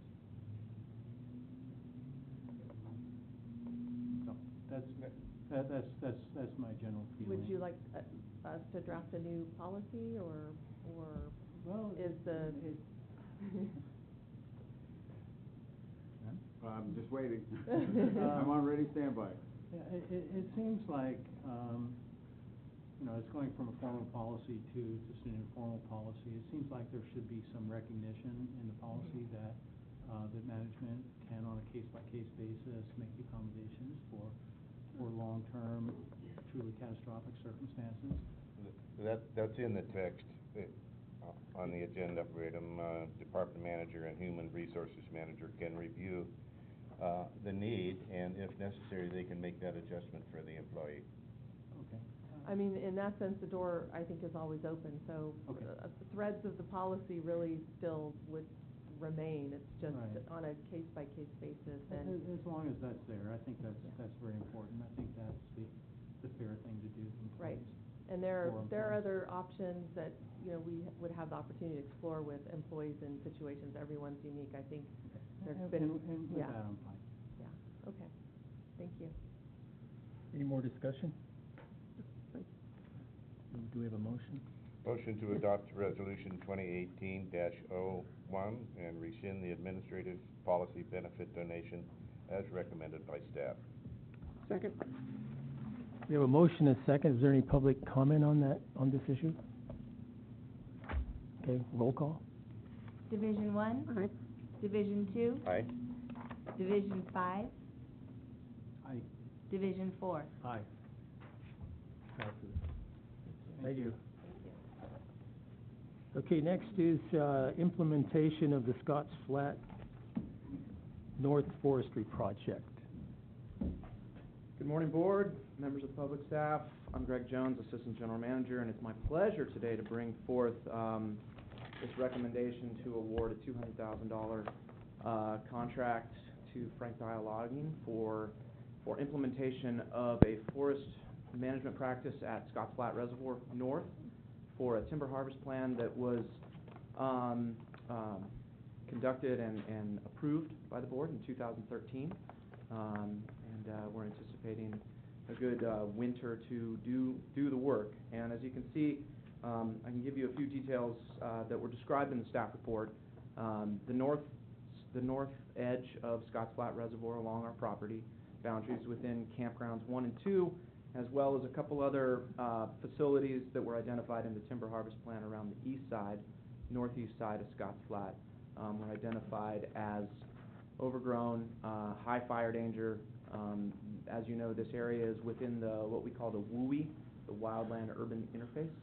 So that's my general feeling. Would you like us to draft a new policy, or well, is the I'm just waiting. I'm on ready standby. Yeah, it seems like it's going from a formal policy to just an informal policy. It seems like there should be some recognition in the policy that management can, on a case-by-case basis, make accommodations for long-term, truly catastrophic circumstances. That's in the text on the agenda item. Department manager and human resources manager can review the need, and if necessary, they can make that adjustment for the employee. Okay. I mean, in that sense, the door, I think, is always open. So Okay. The threads of the policy really still would remain. It's just Right. on a case-by-case basis. And As long as that's there, I think that's very important. I think that's the fair thing to do. Right. And there are other options that we would have the opportunity to explore with employees in situations. Everyone's unique. I think there's been and with that, I'm fine. Yeah. Okay. Thank you. Any more discussion? Do we have a motion? Motion to adopt Resolution 2018-01 and rescind the administrative policy benefit donation as recommended by staff. Second. We have a motion and a second. Is there any public comment on this issue? Okay, roll call. Division 1? Aye. Division 2? Aye. Division 5? Aye. Division 4? Aye. Thank you. Okay, next is implementation of the Scotts Flat North Forestry Project. Good morning, Board, members of the public staff. I'm Greg Jones, Assistant General Manager, and it's my pleasure today to bring forth this recommendation to award a $200,000 contract to Frank Dial Logging for implementation of a forest management practice at Scotts Flat Reservoir North for a timber harvest plan that was conducted and approved by the board in 2013. We're anticipating a good winter to do the work. And as you can see, I can give you a few details that were described in the staff report. The north edge of Scotts Flat Reservoir along our property boundaries within campgrounds 1 and 2, as well as a couple other facilities that were identified in the timber harvest plan around the east side, northeast side of Scotts Flat, were identified as overgrown, high fire danger. As you know, this area is within what we call the WUI, the Wildland Urban Interface,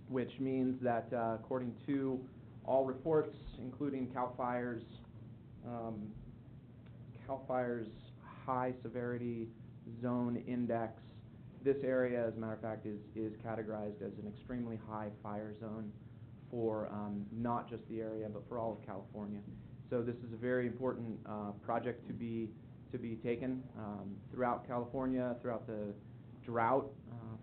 which means that according to all reports, including CAL FIRE's high severity zone index, this area, as a matter of fact, is categorized as an extremely high fire zone for not just the area, but for all of California. So this is a very important project to be taken throughout California. Throughout the drought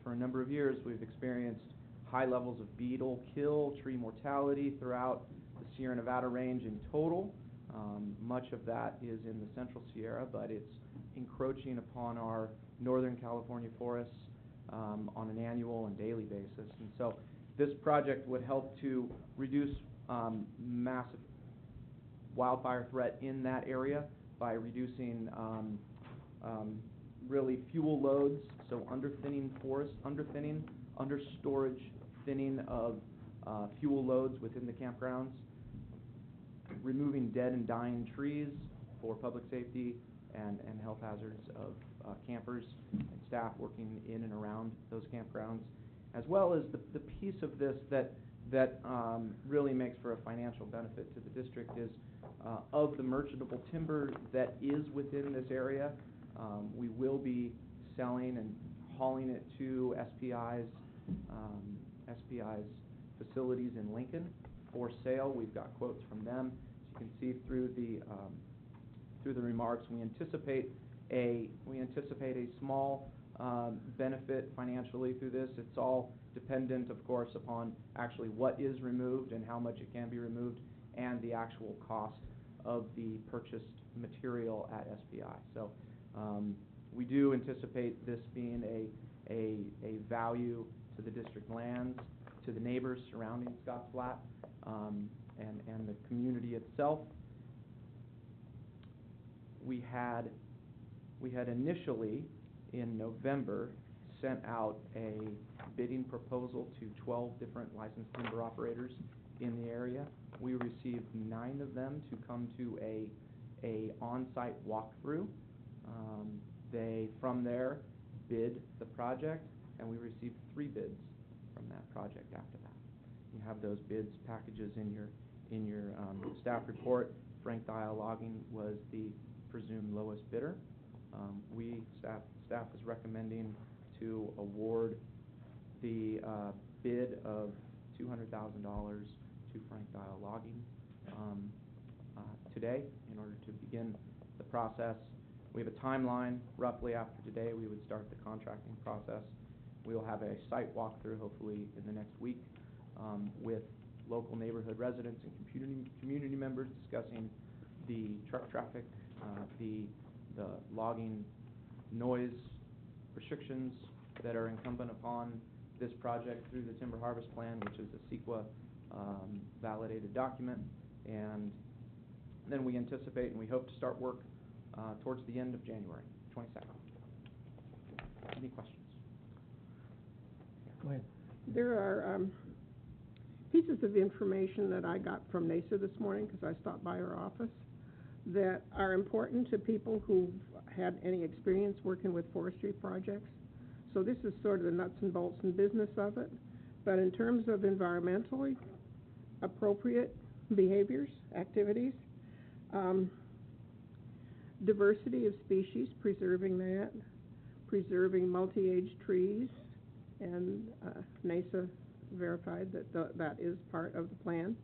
for a number of years, we've experienced high levels of beetle kill, tree mortality throughout the Sierra Nevada range in total. Much of that is in the Central Sierra, but it's encroaching upon our Northern California forests on an annual and daily basis. And so this project would help to reduce massive wildfire threat in that area by reducing really fuel loads, so underthinning forest, under storage thinning of fuel loads within the campgrounds, removing dead and dying trees for public safety and health hazards of campers and staff working in and around those campgrounds, as well as the piece of this that really makes for a financial benefit to the district is of the merchantable timber that is within this area. We will be selling and hauling it to SPI's facilities in Lincoln for sale. We've got quotes from them. As you can see through the remarks, we anticipate a small benefit financially through this. It's all dependent, of course, upon actually what is removed and how much it can be removed, and the actual cost of the purchased material at SPI. So we do anticipate this being a value to the district lands, to the neighbors surrounding Scotts Flat, and the community itself. We had initially in November sent out a bidding proposal to 12 different licensed timber operators in the area. We received 9 of them to come to a on-site walkthrough. They from there bid the project, and we received 3 bids from that project after that. You have those bids packages in your staff report. Frank Dial Logging was the presumed lowest bidder. Staff is recommending to award the bid of $200,000 to Frank Dial Logging today in order to begin the process. We have a timeline. Roughly after today, we would start the contracting process. We will have a site walkthrough hopefully in the next week with local neighborhood residents and community members discussing the truck traffic, the logging noise restrictions that are incumbent upon this project through the Timber Harvest Plan, which is a CEQA validated document. And then we anticipate and we hope to start work towards the end of January 22nd. Any questions? Go ahead. There are pieces of information that I got from NASA this morning because I stopped by her office that are important to people who've had any experience working with forestry projects. So this is sort of the nuts and bolts and business of it. But in terms of environmentally appropriate behaviors, activities, diversity of species, preserving that, preserving multi-age trees, and NASA verified that that is part of the plan.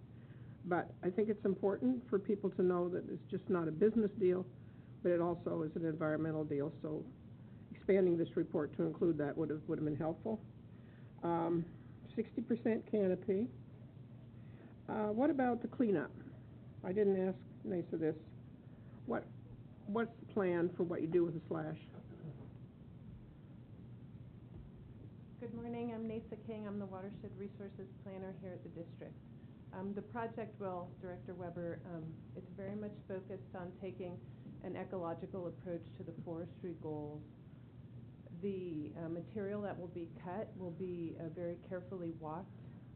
But I think it's important for people to know that it's just not a business deal, but it also is an environmental deal. So expanding this report to include that would have been helpful. 60% canopy. What about the cleanup? I didn't ask Nasa this. What's the plan for what you do with the slash? Good morning, I'm Nasa King. I'm the Watershed Resources Planner here at the district. The project will, Director Weber, it's very much focused on taking an ecological approach to the forestry goals. The material that will be cut will be very carefully walked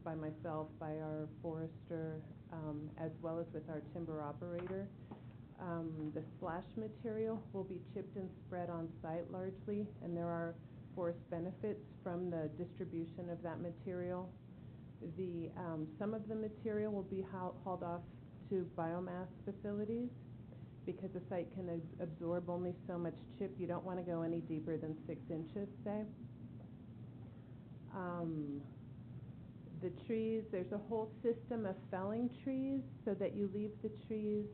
by myself, by our forester, as well as with our timber operator. The slash material will be chipped and spread on site largely, and there are forest benefits from the distribution of that material. Some of the material will be hauled off to biomass facilities because the site can absorb only so much chip. You don't want to go any deeper than 6 inches, say. The trees, there's a whole system of felling trees so that you leave the trees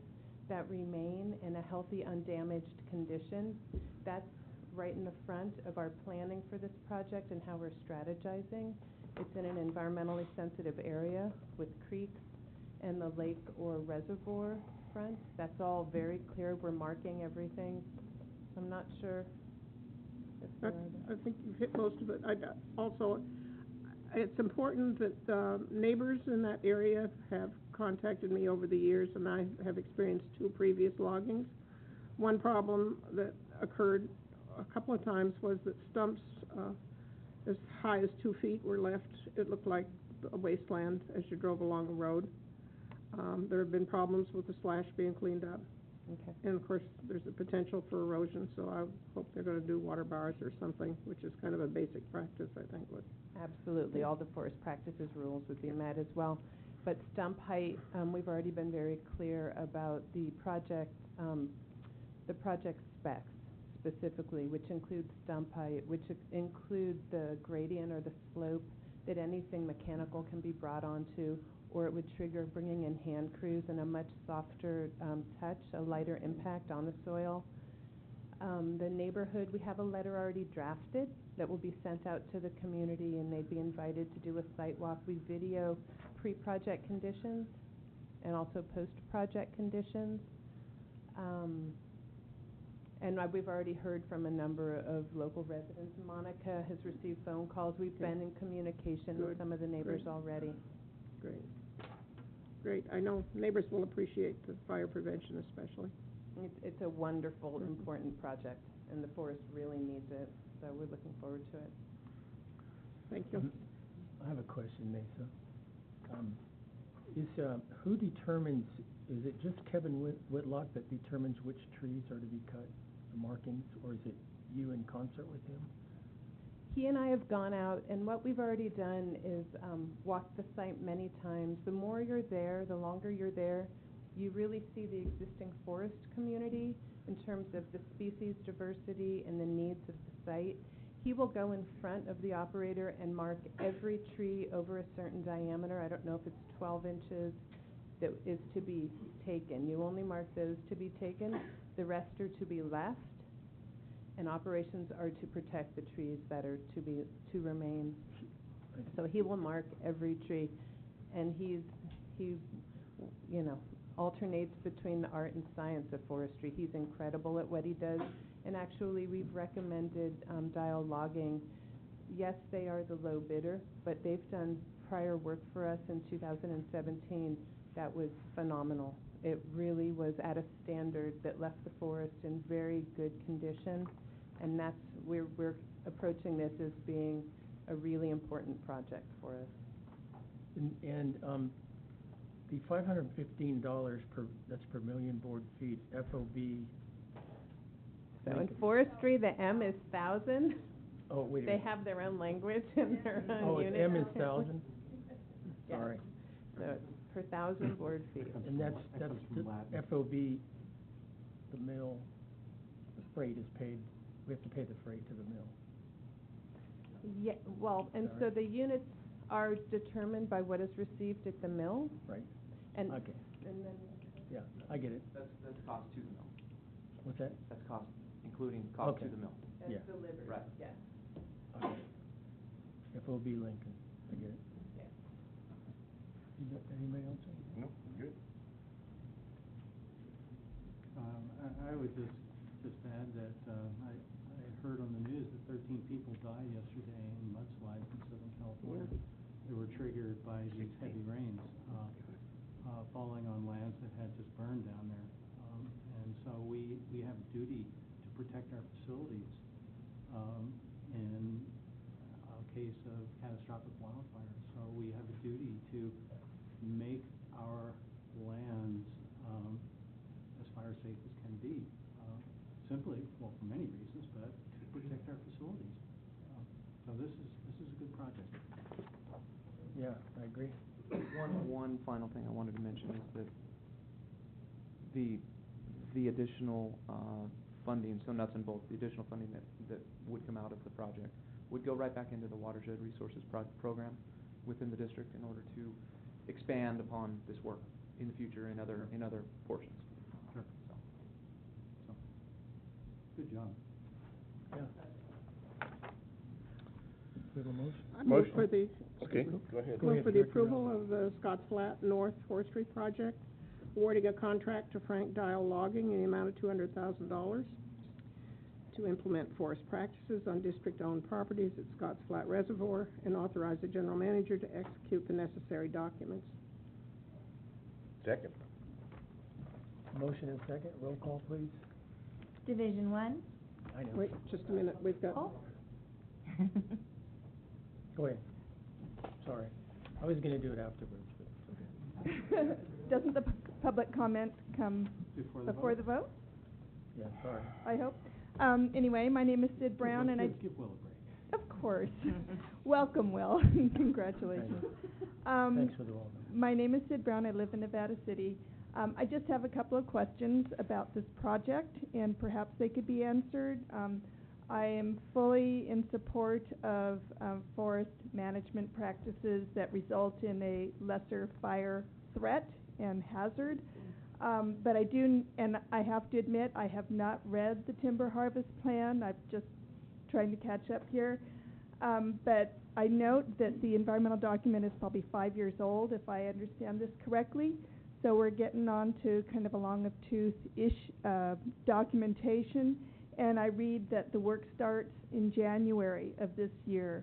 that remain in a healthy, undamaged condition. That's right in the front of our planning for this project and how we're strategizing. It's in an environmentally sensitive area with creeks and the lake or reservoir front. That's all very clear. We're marking everything. I'm not sure. I think you've hit most of it. Also, it's important that neighbors in that area have contacted me over the years, and I have experienced 2 previous loggings. One problem that occurred a couple of times was that stumps as high as 2 feet were left. It looked like a wasteland as you drove along a road. There have been problems with the slash being cleaned up. Okay. And of course, there's the potential for erosion, so I hope they're going to do water bars or something, which is kind of a basic practice, I think. Absolutely. All the forest practices rules would be met as well. But stump height, we've already been very clear about the project specs specifically, which includes stump height, which include the gradient or the slope that anything mechanical can be brought onto, or it would trigger bringing in hand crews and a much softer touch, a lighter impact on the soil. The neighborhood, we have a letter already drafted that will be sent out to the community, and they'd be invited to do a site walk. We video pre-project conditions and also post-project conditions. And we've already heard from a number of local residents. Monica has received phone calls. We've been in communication with some of the neighbors already. Great. I know neighbors will appreciate the fire prevention especially. It's a wonderful, important project, and the forest really needs it, so we're looking forward to it. Thank you. I have a question, Nasa. Who determines, is it just Kevin Whitlock that determines which trees are to be cut, the markings, or is it you in concert with him? He and I have gone out, and what we've already done is walked the site many times. The more you're there, the longer you're there, you really see the existing forest community in terms of the species diversity and the needs of the site. He will go in front of the operator and mark every tree over a certain diameter. I don't know if it's 12 inches that is to be taken. You only mark those to be taken. The rest are to be left, and operations are to protect the trees that are to remain. So he will mark every tree, and he alternates between the art and science of forestry. He's incredible at what he does, and actually we've recommended dial logging. Yes, they are the low bidder, but they've done prior work for us in 2017 that was phenomenal. It really was at a standard that left the forest in very good condition, and we're approaching this as being a really important project for us. And the $515 that's per million board feet, FOB. So in forestry, the M is 1,000. Oh, wait a They minute. have their own language and their own Oh, units. M is 1,000? Yes. Sorry. So it's per 1,000 board feet. And that's the FOB, the mill, the freight is paid, we have to pay the freight to the mill. Yeah, well, and so the units are determined by what is received at the mill. Right. And, Okay. and then. Yeah, I get it. That's cost to the mill. What's that? That's cost, including cost to the mill. That's Yeah. delivered. Right. Yeah. Okay. FOB Lincoln, I get it. Anybody else? No, good. I would just add that, I heard on the news that 13 people died yesterday in mudslides in Southern California. They were triggered by these heavy rains, falling on lands that had just burned down there. And so we have a duty to protect our facilities, in a case of catastrophic wildfire. So we have a duty to make our lands, as fire safe as can be. Simply, well, for many reasons, but to protect our facilities. So this is a good project. Yeah, I agree. One final thing I wanted to mention is that the additional funding, so nuts and bolts, the additional funding that would come out of the project would go right back into the Watershed Resources Program within the district in order to expand upon this work in the future in other portions. Sure. So, good job. Yeah. We have a motion? I move for the. Okay, go ahead. Move for the approval of the Scotts Flat North Forestry Project, awarding a contract to Frank Dial Logging in the amount of $200,000 to implement forest practices on district-owned properties at Scotts Flat Reservoir, and authorize the general manager to execute the necessary documents. Second. Motion and second, roll call, please. Division 1? I know. Wait, just a minute, we've got. Oh. Go ahead. Sorry. I was gonna do it afterwards, but it's okay. Doesn't the public comment come Before the vote? Yeah, sorry. I hope. Anyway, my name is Sid Brown, and I... Give Will a break. Of course. Welcome, Will. Congratulations. Thanks for the welcome. My name is Sid Brown. I live in Nevada City. I just have a couple of questions about this project, and perhaps they could be answered. I am fully in support of forest management practices that result in a lesser fire threat and hazard. But I do, and I have to admit, I have not read the timber harvest plan. I'm just trying to catch up here. But I note that the environmental document is probably 5 years old, if I understand this correctly. So we're getting on to kind of a long-of-tooth-ish documentation. And I read that the work starts in January of this year.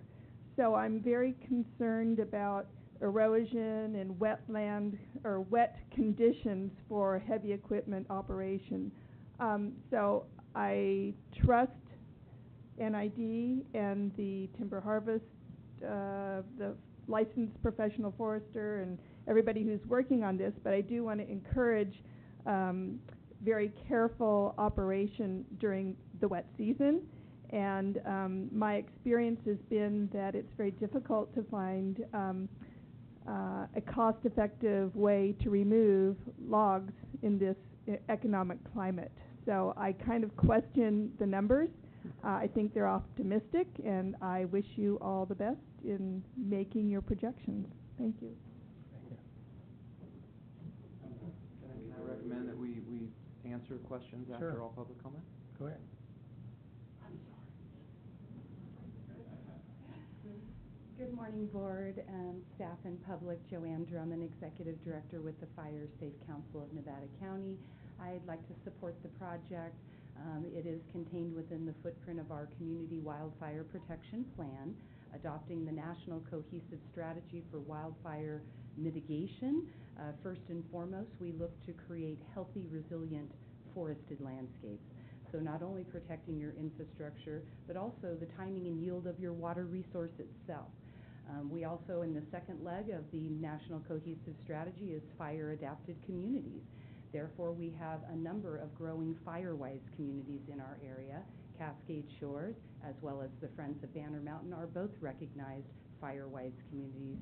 So I'm very concerned about erosion and wetland or wet conditions for heavy equipment operation. So I trust NID and the timber harvest, the licensed professional forester and everybody who's working on this, but I do want to encourage very careful operation during the wet season. And my experience has been that it's very difficult to find a cost-effective way to remove logs in this economic climate. So I kind of question the numbers. I think they're optimistic, and I wish you all the best in making your projections. Thank you. Can I recommend that we answer questions after all public comment? Go ahead. Good morning, board, staff and public. Joanne Drummond, Executive Director with the Fire Safe Council of Nevada County. I'd like to support the project. It is contained within the footprint of our Community Wildfire Protection Plan, adopting the National Cohesive Strategy for Wildfire Mitigation. First and foremost, we look to create healthy, resilient forested landscapes. So not only protecting your infrastructure, but also the timing and yield of your water resource itself. We also, in the second leg of the National Cohesive Strategy, is fire-adapted communities. Therefore, we have a number of growing fire-wise communities in our area. Cascade Shores, as well as the Friends of Banner Mountain, are both recognized fire-wise communities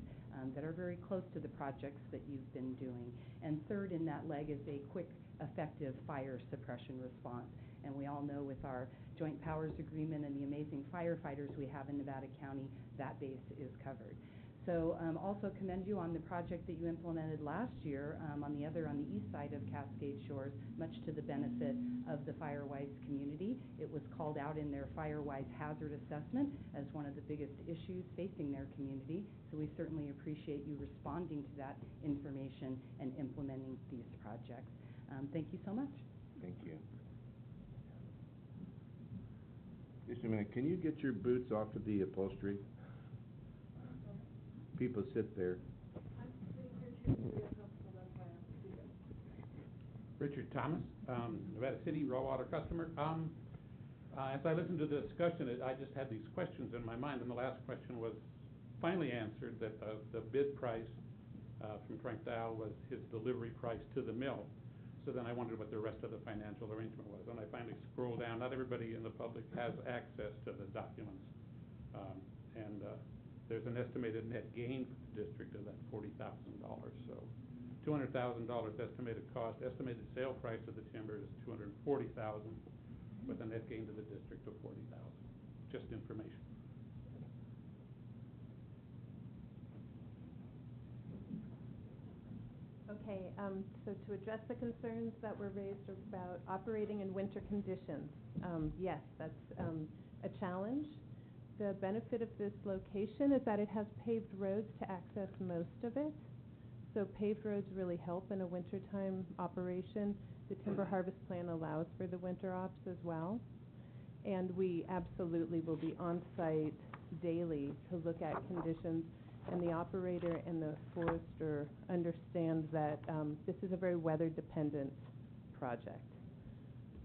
that are very close to the projects that you've been doing. And third in that leg is a quick, effective fire suppression response. And we all know with our Joint Powers Agreement and the amazing firefighters we have in Nevada County, that base is covered. So also commend you on the project that you implemented last year on the east side of Cascade Shores, much to the benefit of the Firewise community. It was called out in their Firewise hazard assessment as one of the biggest issues facing their community. So we certainly appreciate you responding to that information and implementing these projects. Thank you so much. Thank you. Just a minute, can you get your boots off of the upholstery? People sit there. Richard Thomas, Nevada City, raw water customer. As I listened to the discussion, I just had these questions in my mind, and the last question was finally answered, that the bid price from Frank Dow was his delivery price to the mill. So then I wondered what the rest of the financial arrangement was, and I finally scrolled down. Not everybody in the public has access to the documents, and there's an estimated net gain for the district of that $40,000. So $200,000 estimated cost. Estimated sale price of the timber is $240,000, with a net gain to the district of $40,000. Just information. Okay, so to address the concerns that were raised about operating in winter conditions, yes, that's a challenge. The benefit of this location is that it has paved roads to access most of it. So paved roads really help in a wintertime operation. The timber harvest plan allows for the winter ops as well. And we absolutely will be on site daily to look at conditions, and the operator and the forester understand that this is a very weather dependent project.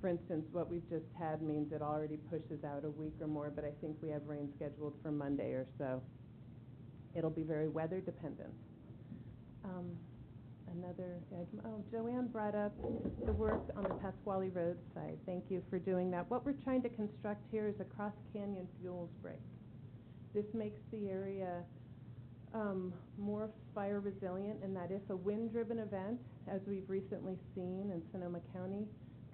For instance, what we've just had means it already pushes out a week or more, but I think we have rain scheduled for Monday or so. It'll be very weather dependent. Joanne brought up the work on the Pasquale Road side. Thank you for doing that. What we're trying to construct here is a cross-canyon fuels break. This makes the area more fire resilient, in that if a wind-driven event, as we've recently seen in Sonoma County,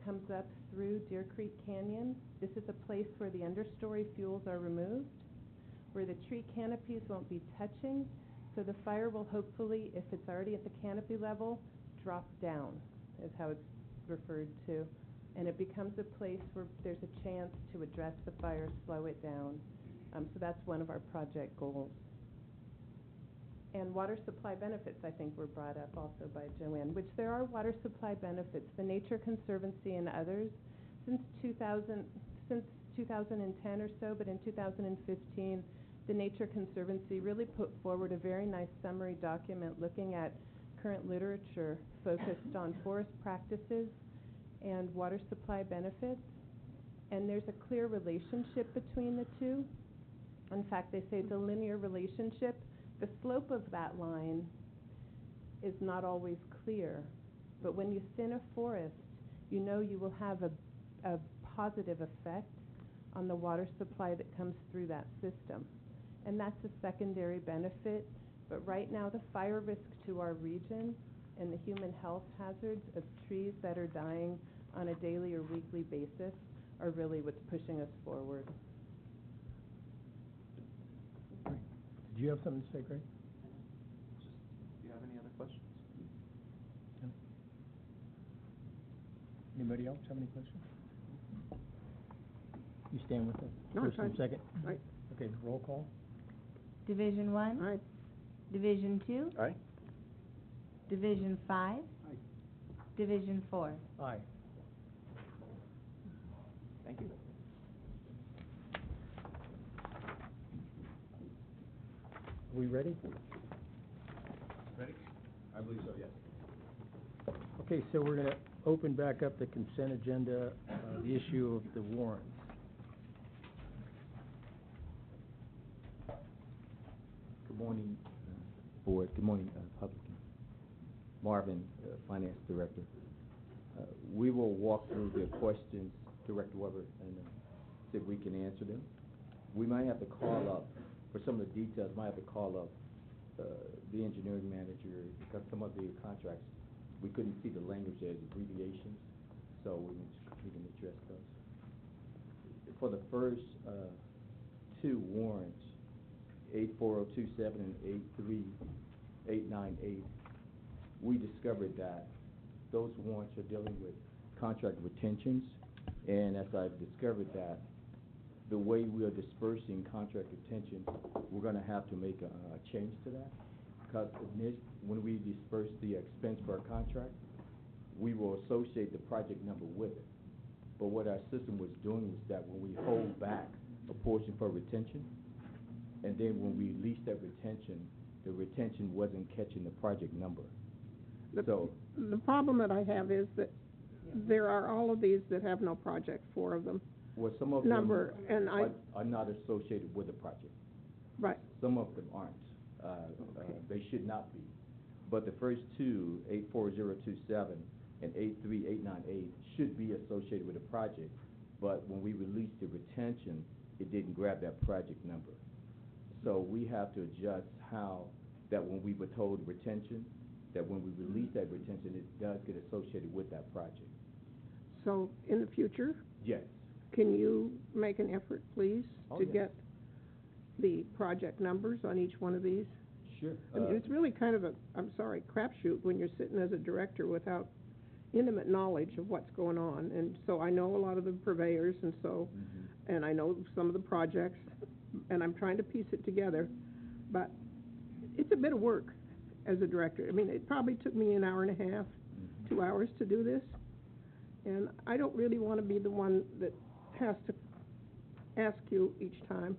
comes up through Deer Creek Canyon, this is a place where the understory fuels are removed, where the tree canopies won't be touching, so the fire will hopefully, if it's already at the canopy level, drop down, is how it's referred to. And it becomes a place where there's a chance to address the fire, slow it down. So that's one of our project goals. And water supply benefits, I think, were brought up also by Joanne, which there are water supply benefits. The Nature Conservancy and others, since 2010 or so, but in 2015, the Nature Conservancy really put forward a very nice summary document looking at current literature focused on forest practices and water supply benefits. And there's a clear relationship between the two. In fact, they say it's a linear relationship. The slope of that line is not always clear, but when you thin a forest, you know you will have a positive effect on the water supply that comes through that system. And that's a secondary benefit, but right now the fire risk to our region and the human health hazards of trees that are dying on a daily or weekly basis are really what's pushing us forward. Did you have something to say, Greg? Do you have any other questions? No. Anybody else have any questions? You stand with us? No, First and fine. second? Aye. Okay, roll call. Division 1? Aye. Division 2? Aye. Division 5? Aye. Division 4? Aye. Thank you. Are we ready? Ready? I believe so, yes. Okay, so we're going to open back up the consent agenda, the issue of the warrants. Good morning, Board. Good morning, public. Marvin, Finance Director. We will walk through the questions, Director Weber, and see if we can answer them. We might have to call up, for some of the details, might have to call up the engineering manager, because some of the contracts, we couldn't see the language as abbreviations, so we can address those. For the first two warrants, 84027 and 83898, we discovered that those warrants are dealing with contract retentions, and as I've discovered that the way we are dispersing contract retention, we're going to have to make a change to that, because when we disperse the expense for a contract, we will associate the project number with it. But what our system was doing was that when we hold back a portion for retention, and then when we release that retention, the retention wasn't catching the project number. The problem that I have is that there are all of these that have no project, 4 of them. Well, some of them are not associated with the project. Right. Some of them aren't. They should not be. But the first 2, 84027 and 83898, should be associated with the project. But when we released the retention, it didn't grab that project number. So we have to adjust how that when we were told retention, that when we release that retention, it does get associated with that project. So in the future? Yes. Can you make an effort, please, to yes. get the project numbers on each one of these? Sure. I mean, it's really kind of a, I'm sorry, crapshoot when you're sitting as a director without intimate knowledge of what's going on. And so I know a lot of the purveyors, and so, and I know some of the projects, and I'm trying to piece it together. But it's a bit of work as a director. I mean, it probably took me an hour and a half, 2 hours to do this. And I don't really want to be the one that has to ask you each time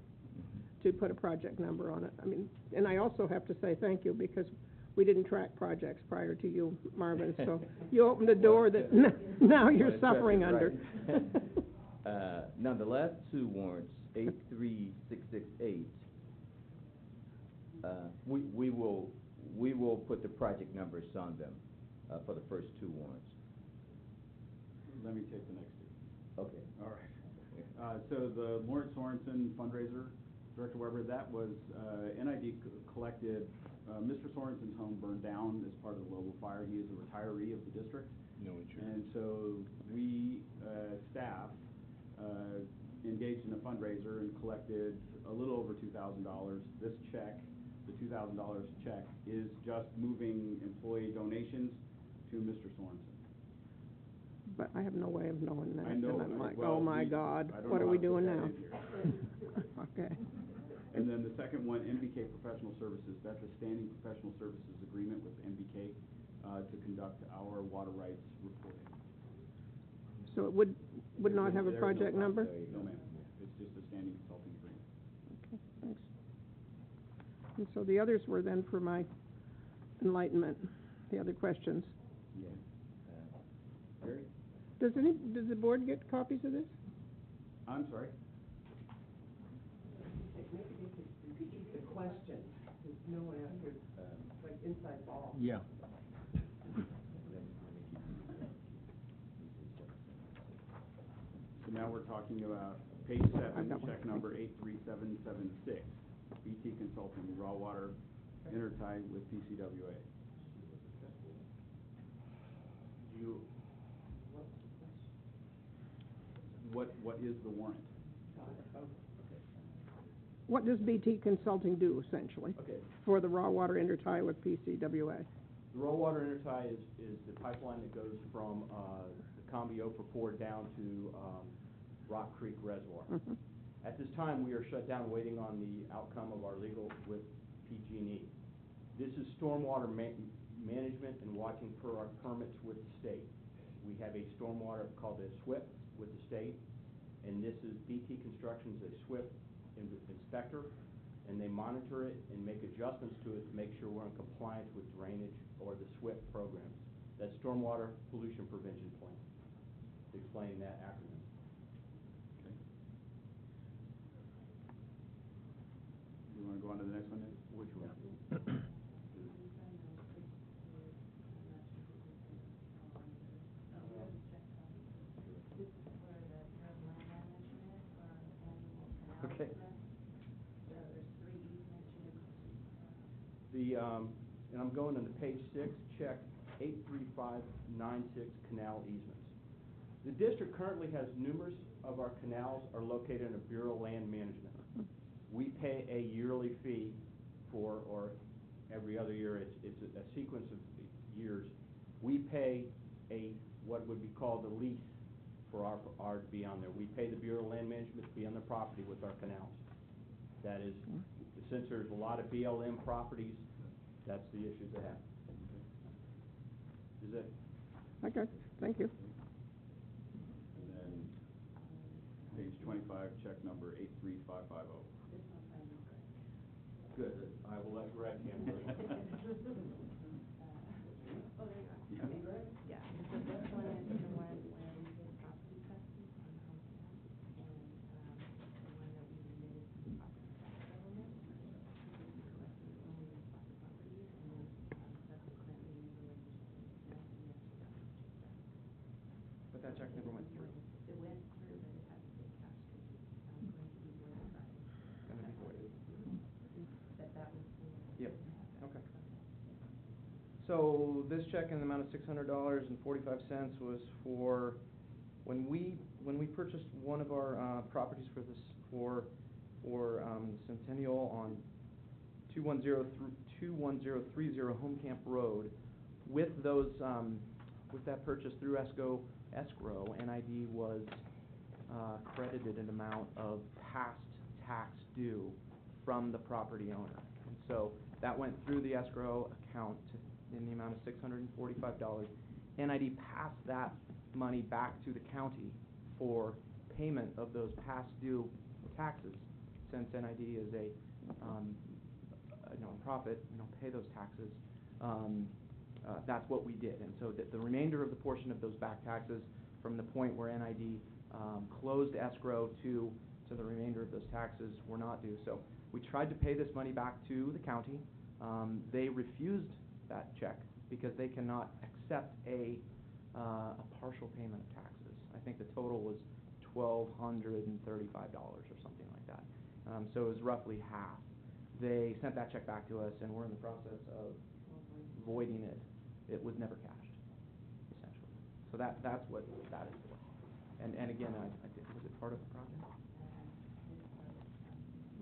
to put a project number on it. I mean, and I also have to say thank you, because we didn't track projects prior to you, Marvin, so you opened a door that now you're suffering under. Now, the last 2 warrants, 83668, we will put the project numbers on them for the first 2 warrants. Let me take the next 2. Okay. All right. So the Lawrence Sorensen fundraiser, Director Weber, that was NID collected. Mr. Sorensen's home burned down as part of the Global Fire. He is a retiree of the district. No insurance. And so we, staff, engaged in a fundraiser and collected a little over $2,000. This check, the $2,000 check, is just moving employee donations to Mr. Sorensen. But I have no way of knowing that. I know. And I'm like, well, oh my God, I don't what know are we how to put doing that now? in here. Okay. And then the second one, MBK Professional Services, that's a standing professional services agreement with MBK to conduct our water rights reporting. So it would not have a project number? No, ma'am. It's just a standing consulting agreement. Okay, thanks. And so the others were then for my enlightenment, the other questions. Yeah. Gary? Does the board get copies of this? I'm sorry? Maybe they could repeat the question, because no one else heard, like inside ball. Yeah. So now we're talking about page 7, check number 83776, BT Consulting, raw water intertie with PCWA. What is the warrant? What does BT Consulting do, essentially, for the raw water intertie with PCWA? The raw water intertie is the pipeline that goes from the Combio for Ford down to Rock Creek Reservoir. At this time, we are shut down waiting on the outcome of our legal with PG&E. This is stormwater management and watching for our permits with the state. We have a stormwater called a SWIP with the state, and this is BT Construction's a SWIP inspector, and they monitor it and make adjustments to it to make sure we're in compliance with drainage or the SWIP programs. That's Stormwater Pollution Prevention Plan, to explain that acronym. You want to go on to the next one then? Which one? Okay. And I'm going into page 6, check 83596 canal easements. The district currently has numerous of our canals are located in a Bureau of Land Management. we pay a yearly fee for, or every other year, it's a sequence of years. We pay what would be called a lease for our to be on there. We pay the Bureau of Land Management to be on the property with our canals. That is, since there's a lot of BLM properties, that's the issue they have. Is it? Okay, thank you. And then page 25, check number 83550. Good, I will let Greg handle it. Oh, there you are. Okay, Greg? Yeah, so this one is the one where we did property taxes on the hometown, and the one that we remitted to the property tax settlement. We collected only the properties, and then subsequently we were registered as an escrow. But that check never went through. It went through, but it hasn't been cashed because it's going to be voided by. Gonna be voided. But that was for. Yep, okay. So this check in the amount of $600.45 was for, when we purchased one of our properties for this, for Centennial on 21030 Home Camp Road, with those, with that purchase through escrow, NID was credited an amount of past tax due from the property owner. And so that went through the escrow account in the amount of $645. NID passed that money back to the county for payment of those past due taxes. Since NID is a nonprofit, we don't pay those taxes. That's what we did. And so the remainder of the portion of those back taxes from the point where NID closed escrow to the remainder of those taxes were not due. So we tried to pay this money back to the county. They refused that check because they cannot accept a partial payment of taxes. I think the total was $1,235 or something like that. So it was roughly half. They sent that check back to us, and we're in the process of voiding it. It was never cashed, essentially. So that's what that is for. And again, I think, was it part of the project?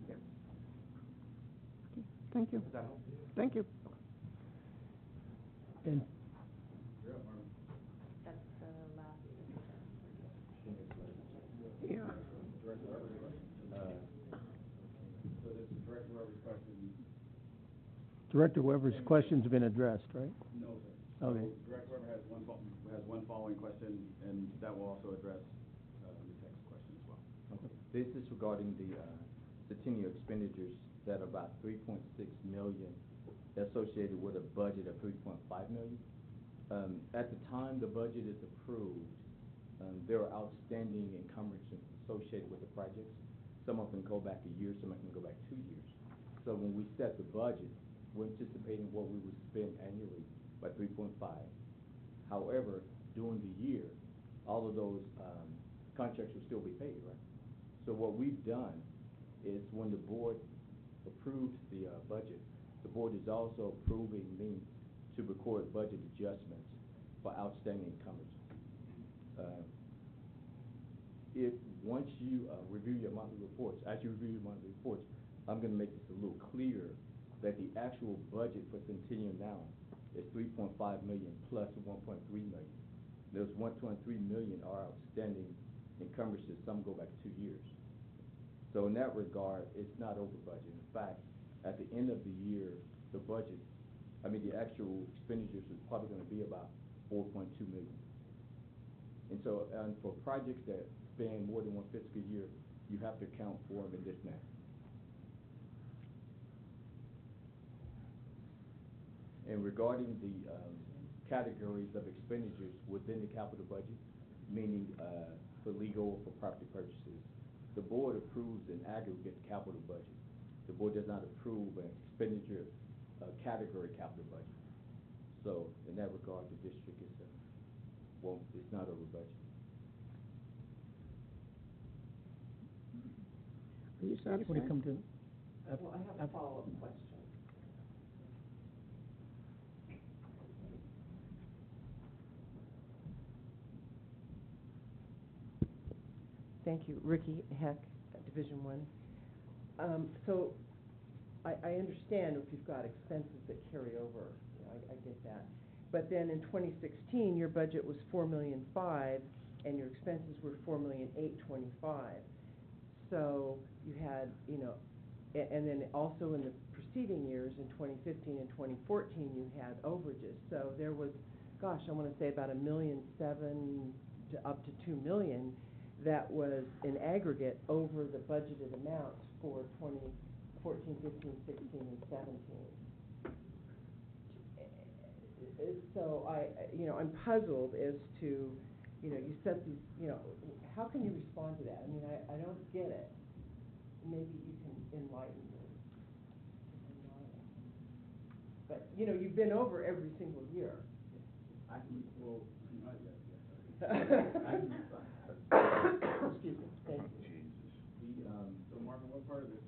Yeah. Thank you. Does that help? Thank you. And That's the last. Yeah. So this is Director Weber's question. Director Weber's question's been addressed, right? No, sir. Okay. So Director Weber has one following question, and that will also address the text question as well. Okay. This is regarding the Centennial expenditures that are about $3.6 million associated with a budget of $3.5 million. At the time the budget is approved, there are outstanding encumbrances associated with the projects. Some of them go back a year, some of them go back 2 years. So when we set the budget, we're anticipating what we would spend annually by 3.5. However, during the year, all of those contracts will still be paid, right? So what we've done is when the board approves the budget, the board is also approving me to record budget adjustments for outstanding encumbrances. If once you review your monthly reports, as you review your monthly reports, I'm going to make this a little clearer that the actual budget for Centennial now is $3.5 million plus $1.3 million. Those $1.3 million are outstanding encumbrances. Some go back 2 years. So in that regard, it's not over budget. In fact, at the end of the year, the budget, the actual expenditures is probably going to be about $4.2 million. And so, for projects that span more than one fiscal year, you have to account for them in this manner. And regarding the categories of expenditures within the capital budget, meaning for legal or for property purchases, the board approves an aggregate capital budget. The board does not approve an expenditure category capital budget. So in that regard, the district is it's not over budget. Are you satisfied? When it come to, Well, I have a follow-up question. Thank you. Ricky Heck, Division 1. So, I understand if you've got expenses that carry over, you know, I get that. But then in 2016, your budget was $4,500,000, and your expenses were $4,825,000. So you had, you know, and then also in the preceding years, in 2015 and 2014, you had overages. So there was, gosh, I want to say about $1,700,000 to up to $2 million that was in aggregate over the budgeted amounts for 2014, 15, 16, and 17. So I'm puzzled as to, you know, you set these, you know, how can you respond to that? I mean, I don't get it. Maybe you can enlighten me. But, you know, you've been over every single year. Well, not yet. Excuse me, thank you. So Marvin, what part of this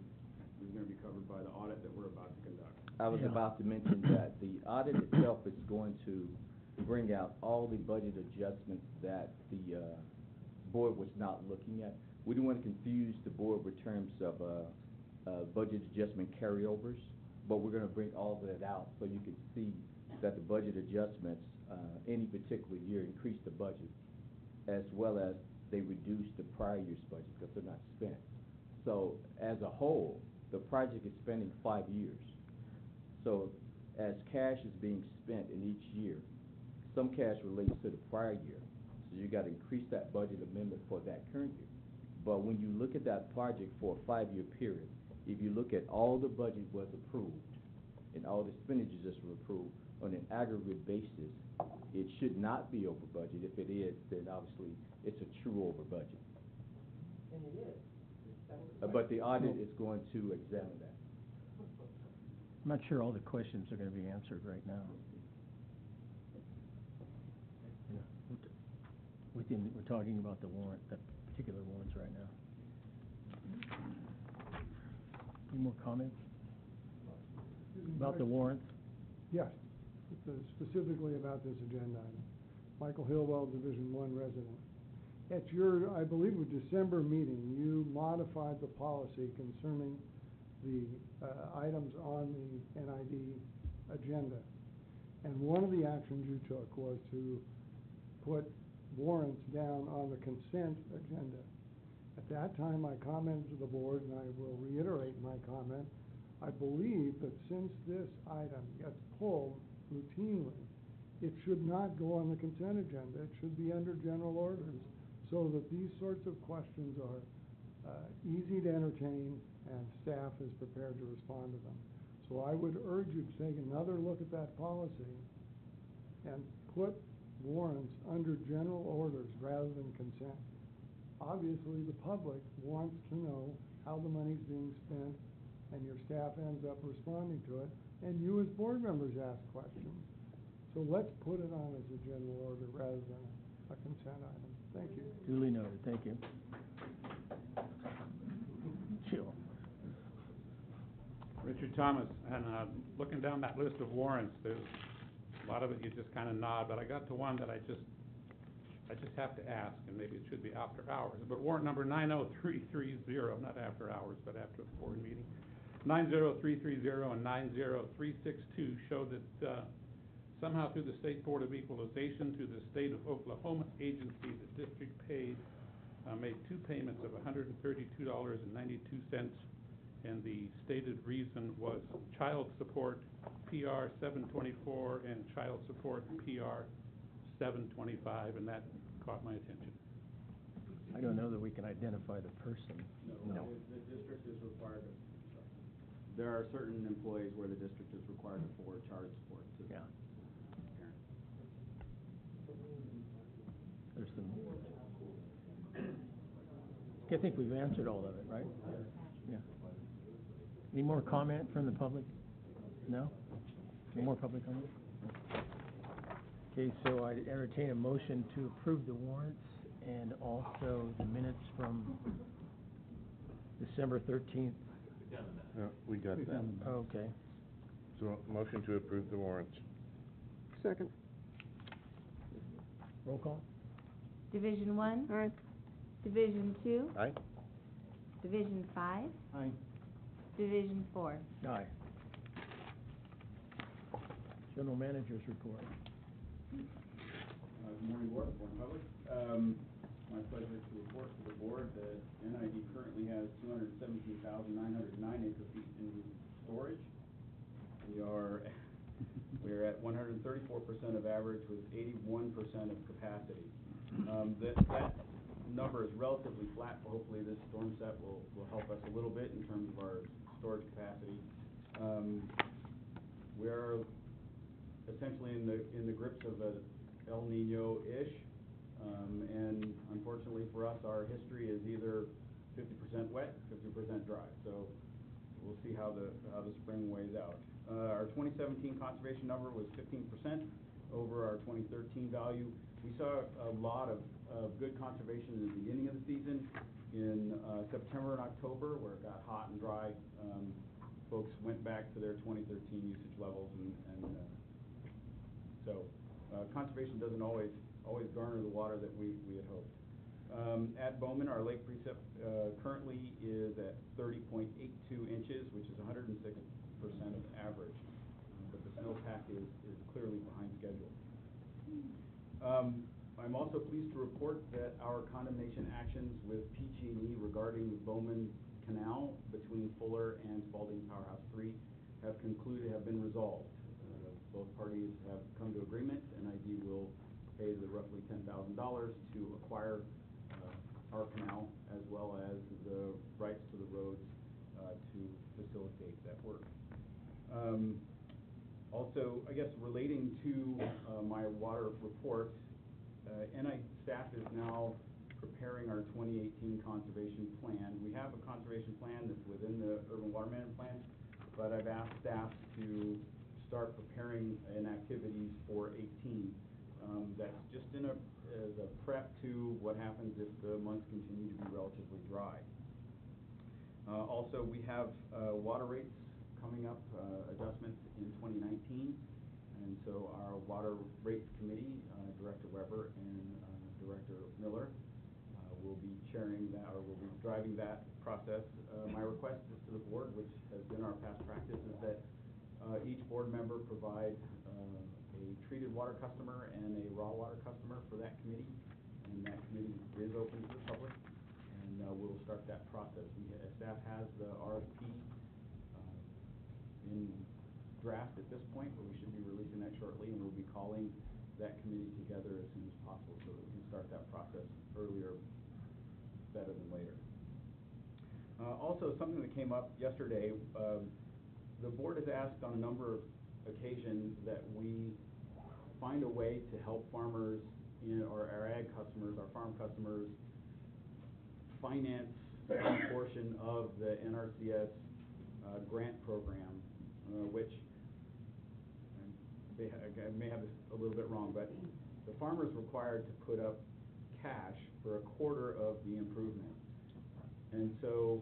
is going to be covered by the audit that we're about to conduct? I was about to mention that the audit itself is going to bring out all the budget adjustments that the board was not looking at. We don't want to confuse the board with terms of budget adjustment carryovers, but we're going to bring all of that out so you can see that the budget adjustments any particular year increase the budget, as well as they reduce the prior year's budget because they're not spent. So as a whole, the project is spending 5 years. So as cash is being spent in each year, some cash relates to the prior year. So you got to increase that budget amendment for that current year. But when you look at that project for a 5-year period, if you look at all the budget was approved and all the expenditures that were approved on an aggregate basis, it should not be over budget. If it is, then obviously it's a true over budget. And it is. But the audit is going to examine that. I'm not sure all the questions are going to be answered right now. Yeah, we're talking about the warrant, that particular warrants right now. Any more comments about the warrants? Yes, specifically about this agenda item. Michael Hillwell, Division 1 resident. At your, I believe, December meeting, you modified the policy concerning the items on the NID agenda. And one of the actions you took was to put warrants down on the consent agenda. At that time, I commented to the board, and I will reiterate my comment. I believe that since this item gets pulled routinely, it should not go on the consent agenda. It should be under general orders, so that these sorts of questions are easy to entertain and staff is prepared to respond to them. So I would urge you to take another look at that policy and put warrants under general orders rather than consent. Obviously, the public wants to know how the money's being spent, and your staff ends up responding to it, and you as board members ask questions. So let's put it on as a general order rather than a consent item. Thank you. Duly noted, thank you. Chill. Richard Thomas, and looking down that list of warrants, there's a lot of it you just kind of nod, but I got to one that I just have to ask, and maybe it should be after hours. But warrant number 90330, not after hours, but after the board meeting, 90330 and 90362 show that somehow through the State Board of Equalization, through the State of Oklahoma agency, the district made 2 payments of $132.92, and the stated reason was child support PR 724 and child support PR 725, and that caught my attention. I don't know that we can identify the person. No. The district is required to, there are certain employees where the district is required to forward child support to. Yeah. There's some. I think we've answered all of it, right? Yeah. Any more comment from the public? No? Any more public comment? Okay, so I entertain a motion to approve the warrants and also the minutes from December 13th. No, we got that. Okay. So motion to approve the warrants. Second. Roll call. Division 1? Aye. Division 2? Aye. Division 5? Aye. Division 4. Aye. General Manager's report. Good morning, Board, Board Public. My pleasure to report to the Board that NID currently has 217,909 acre-feet in storage. We are at 134% of average with 81% of capacity. That number is relatively flat. Hopefully this storm set will help us a little bit in terms of our storage capacity. We're essentially in the grips of a El Nino-ish, and unfortunately for us, our history is either 50% wet, 50% dry. So we'll see how the spring weighs out. Our 2017 conservation number was 15% over our 2013 value. We saw a lot of good conservation in the beginning of the season. In September and October, where it got hot and dry, folks went back to their 2013 usage levels, and so conservation doesn't always garner the water that we had hoped. At Bowman, our lake precip currently is at 30.82 inches, which is 106% of average, but the snowpack is clearly behind schedule. I'm also pleased to report that our condemnation actions with PG&E regarding the Bowman Canal between Fuller and Spalding Powerhouse 3 have been resolved. Both parties have come to agreement, and NID will pay the roughly $10,000 to acquire our canal, as well as the rights to the roads to facilitate that work. Also, I guess relating to my water report, NID staff is now preparing our 2018 conservation plan. We have a conservation plan that's within the urban water management plan, but I've asked staff to start preparing activities for 18. That's just as a prep to what happens if the months continue to be relatively dry. Also, we have water rates coming up, adjustments in 2019, and so our water rates committee, Director Weber and Director Miller, will be chairing that, or will be driving that process. My request is to the board, which has been our past practice, is that each board member provide a treated water customer and a raw water customer for that committee, and that committee is open to the public, and we'll start that process. Staff has the RFP in draft at this point, but we should be releasing that shortly, and we'll be calling that committee together as soon as possible so that we can start that process earlier, better than later. Also, something that came up yesterday, the board has asked on a number of occasions that we find a way to help farmers or our ag customers, our farm customers, finance a portion of the NRCS grant program, which I may have this a little bit wrong, but the farmer is required to put up cash for a quarter of the improvement. And so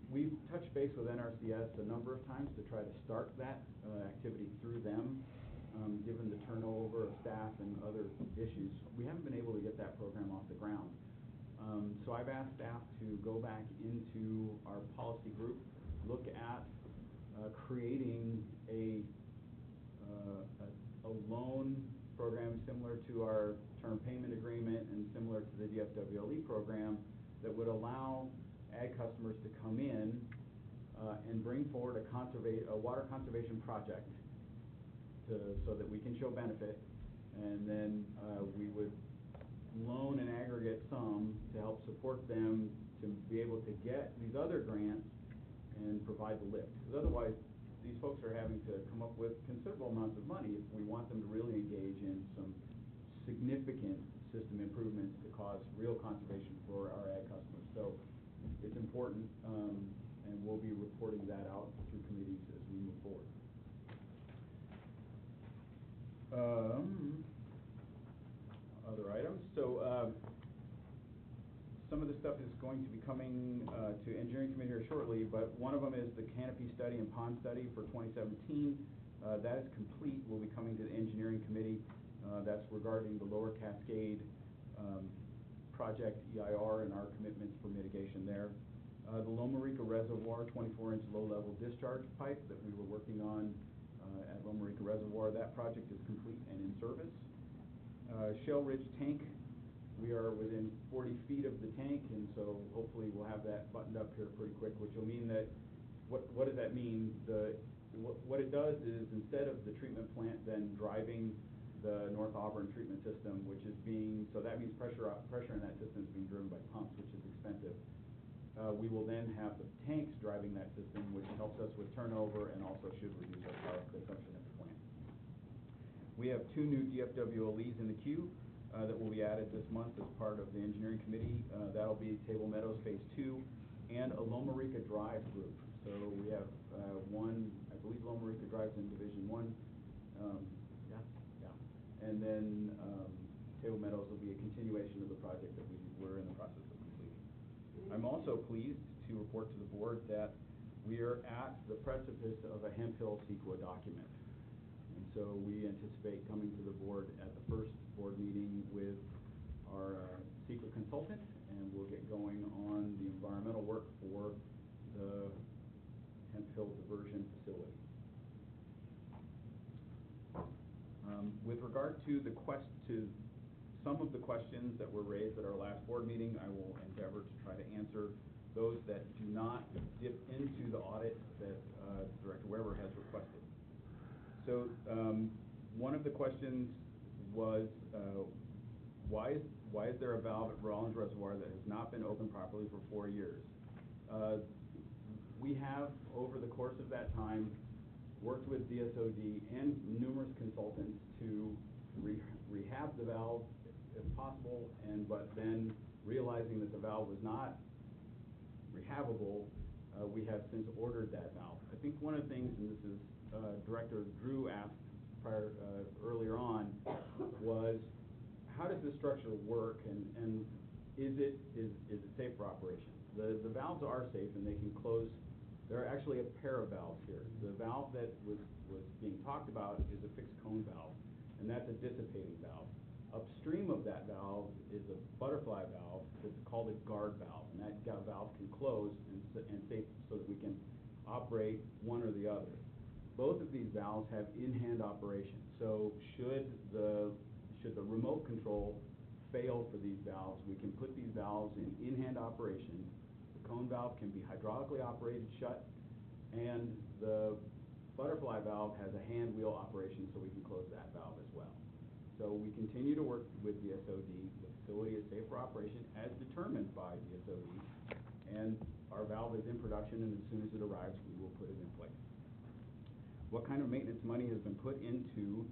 we've touched base with NRCS a number of times to try to start that activity through them. Given the turnover of staff and other issues, we haven't been able to get that program off the ground. So I've asked staff to go back into our policy group, look at creating a loan program similar to our term payment agreement and similar to the DFWLE program that would allow ag customers to come in and bring forward a water conservation project so that we can show benefit, and then we would loan an aggregate sum to help support them to be able to get these other grants and provide the lift. Because otherwise, these folks are having to come up with considerable amounts of money if we want them to really engage in some significant system improvements to cause real conservation for our ag customers. So it's important, and we'll be reporting that out through committees as we move forward. Other items. So some of the stuff is going to be coming to engineering committee here shortly, but one of them is the canopy study and pond study for 2017. That is complete. Will be coming to the engineering committee. That's regarding the Lower Cascade project EIR and our commitments for mitigation there. The Loma Rica Reservoir 24-inch low-level discharge pipe that we were working on at Loma Rica Reservoir, that project is complete and in service. Shell Ridge Tank, we are within 40 feet of the tank, and so hopefully we'll have that buttoned up here pretty quick, which will mean that, what does that mean? What it does is, instead of the treatment plant then driving the North Auburn treatment system, which is so that means pressure in that system is being driven by pumps, which is expensive. We will then have the tanks driving that system, which helps us with turnover and also should reduce our power consumption at the plant. We have 2 new DFWLEs in the queue that will be added this month as part of the engineering committee. That'll be Table Meadows Phase 2 and a Loma Rica Drive group. So we have one, I believe Loma Rica Drive's in Division 1. And then Table Meadows will be a continuation of the project that we're in the process of completing. I'm also pleased to report to the board that we are at the precipice of a Hemp Hill CEQA document. And so we anticipate coming to the board at the first board meeting with our CEQA consultant, and we'll get going on the environmental work for the Hemp Hill diversion facility. With regard to some of the questions that were raised at our last board meeting, I will endeavor to try to answer those that do not dip into the audit that Director Weber has requested. So one of the questions was, why is there a valve at Rollins Reservoir that has not been opened properly for 4 years? We have, over the course of that time, worked with DSOD and numerous consultants to rehab the valve if possible, but then realizing that the valve was not rehabable, we have since ordered that valve. I think one of the things, and this is Director Drew asked earlier on, was how does this structure work, and is it safe for operation? The valves are safe and they can close. There are actually a pair of valves here. The valve that was being talked about is a fixed cone valve, and that's a dissipating valve. Upstream of that valve is a butterfly valve that's called a guard valve, and that valve can close and safe so that we can operate one or the other. Both of these valves have in-hand operation, so should the remote control fail for these valves, we can put these valves in in-hand operation. The cone valve can be hydraulically operated shut, and the butterfly valve has a hand wheel operation, so we can close that valve as well. So we continue to work with DSOD. The facility is safe for operation as determined by DSOD, and our valve is in production, and as soon as it arrives, we will put it in place. What kind of maintenance money has been put into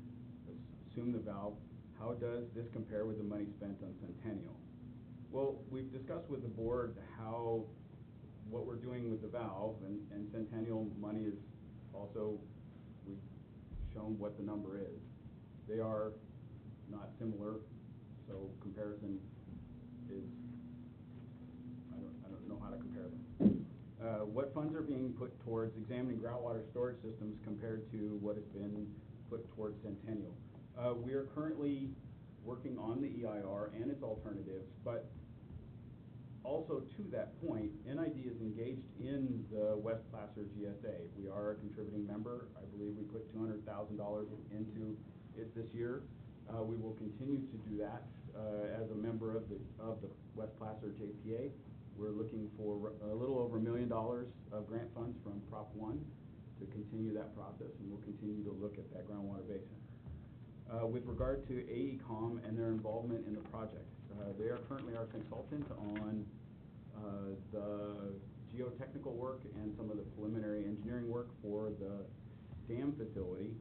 assume the valve? How does this compare with the money spent on Centennial? Well, we've discussed with the board what we're doing with the valve, and Centennial money is also, we've shown what the number is. They are not similar, so comparison is, I don't know how to compare them. What funds are being put towards examining groundwater storage systems compared to what has been put towards Centennial? We are currently working on the EIR and its alternatives, but also to that point, NID is engaged in the West Placer GSA. We are a contributing member. I believe we put $200,000 into it this year. We will continue to do that as a member of the West Placer JPA. We're looking for a little over $1 million of grant funds from Prop 1 to continue that process, and we'll continue to look at that groundwater basin. With regard to AECOM and their involvement in the project, they are currently our consultant on the geotechnical work and some of the preliminary engineering work for the dam facility.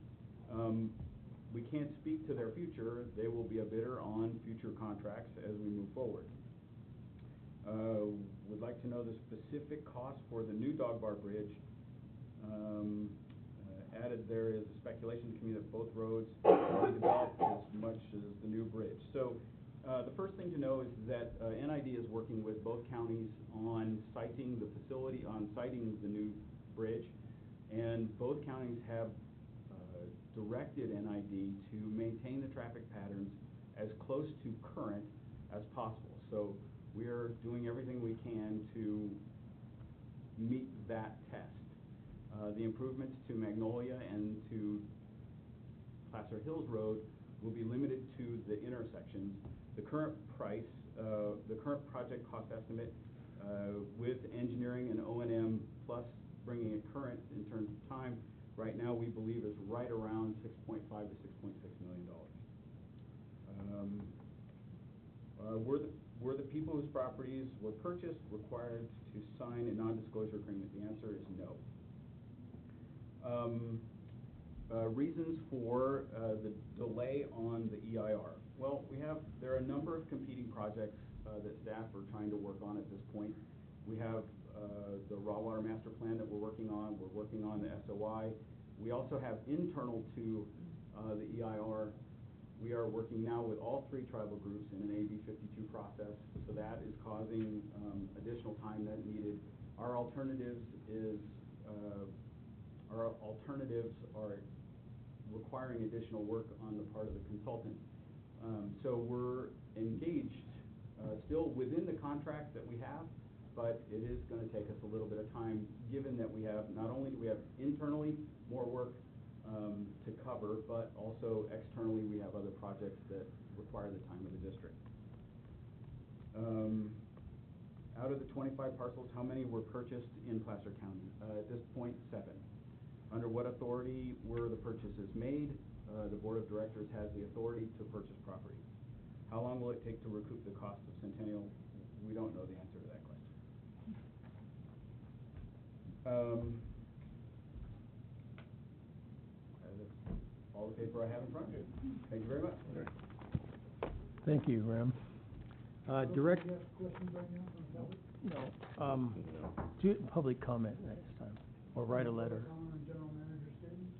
We can't speak to their future. They will be a bidder on future contracts as we move forward. Would like to know the specific cost for the new Dog Bar Bridge. Added there is a speculation to me that both roads will be developed as much as the new bridge. So the first thing to know is that NID is working with both counties on siting the facility, on siting the new bridge, and both counties have directed NID to maintain the traffic patterns as close to current as possible. So we are doing everything we can to meet that test. The improvements to Magnolia and to Placer Hills Road will be limited to the intersections. The current price, the current project cost estimate with engineering and O&M plus bringing it current in terms of time, right now we believe is right around $6.5 to $6.6 million. Were the people whose properties were purchased required to sign a non-disclosure agreement? The answer is no. Reasons for the delay on the EIR. Well, there are a number of competing projects that staff are trying to work on at this point. We have the raw water master plan that we're working on. We're working on the SOI. We also have internal to the EIR. We are working now with all 3 tribal groups in an AB 52 process, so that is causing additional time that needed. Our alternatives are requiring additional work on the part of the consultant. So we're engaged still within the contract that we have, but it is going to take us a little bit of time, given that we have, not only do we have internally more work to cover, but also externally we have other projects that require the time of the district. Out of the 25 parcels, how many were purchased in Placer County? At this point, 7. Under what authority were the purchases made? The Board of Directors has the authority to purchase property. How long will it take to recoup the cost of Centennial? We don't know the answer to that question. That's all the paper I have in front of me. Thank you very much. Thank you, Rem. Direct. Do you have questions right now from the public? No. Do public comment next time, or write a letter. Comment on general manager statements?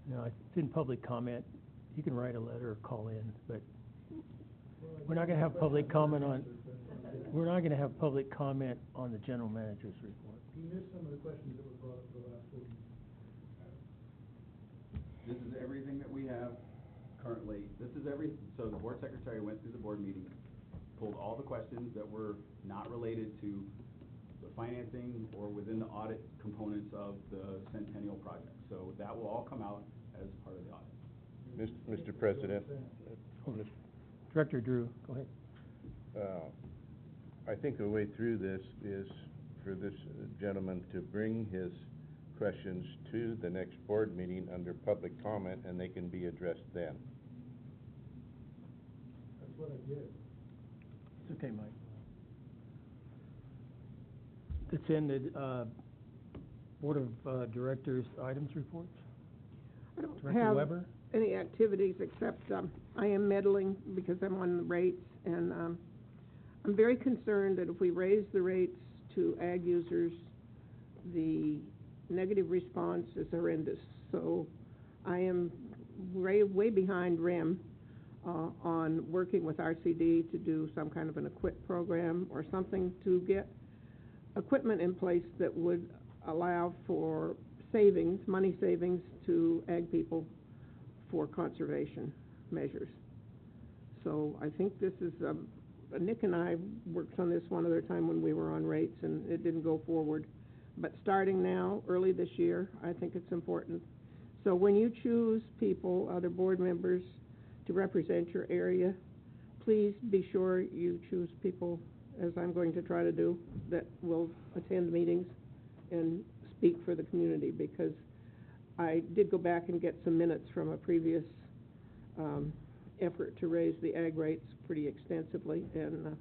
No, it's in public comment. You can write a letter or call in, but we're not going to have public comment on. We're not going to have public comment on the general manager's report. He missed some of the questions that were brought up the last week. This is everything that we have currently. So the board secretary went through the board meeting, pulled all the questions that were not related to the financing or within the audit components of the Centennial project. So that will all come out as part of the audit. Mr. President. Director Drew, go ahead. I think the way through this is for this gentleman to bring his questions to the next board meeting under public comment, and they can be addressed then. That's what I did. It's okay, Mike. It's in the Board of Directors items reports. I don't Director have Weber? any activities except I am meddling because I'm on the rates, and I'm very concerned that if we raise the rates to ag users, the negative response is horrendous. So I am way behind REM on working with RCD to do some kind of an equip program or something to get equipment in place that would allow for savings, money savings to ag people for conservation measures. So I think this is, Nick and I worked on this one other time when we were on rates and it didn't go forward. But starting now, early this year, I think it's important. So when you choose people, other board members, to represent your area, please be sure you choose people, as I'm going to try to do, that will attend meetings and speak for the community, because I did go back and get some minutes from a previous effort to raise the ag rates pretty extensively, and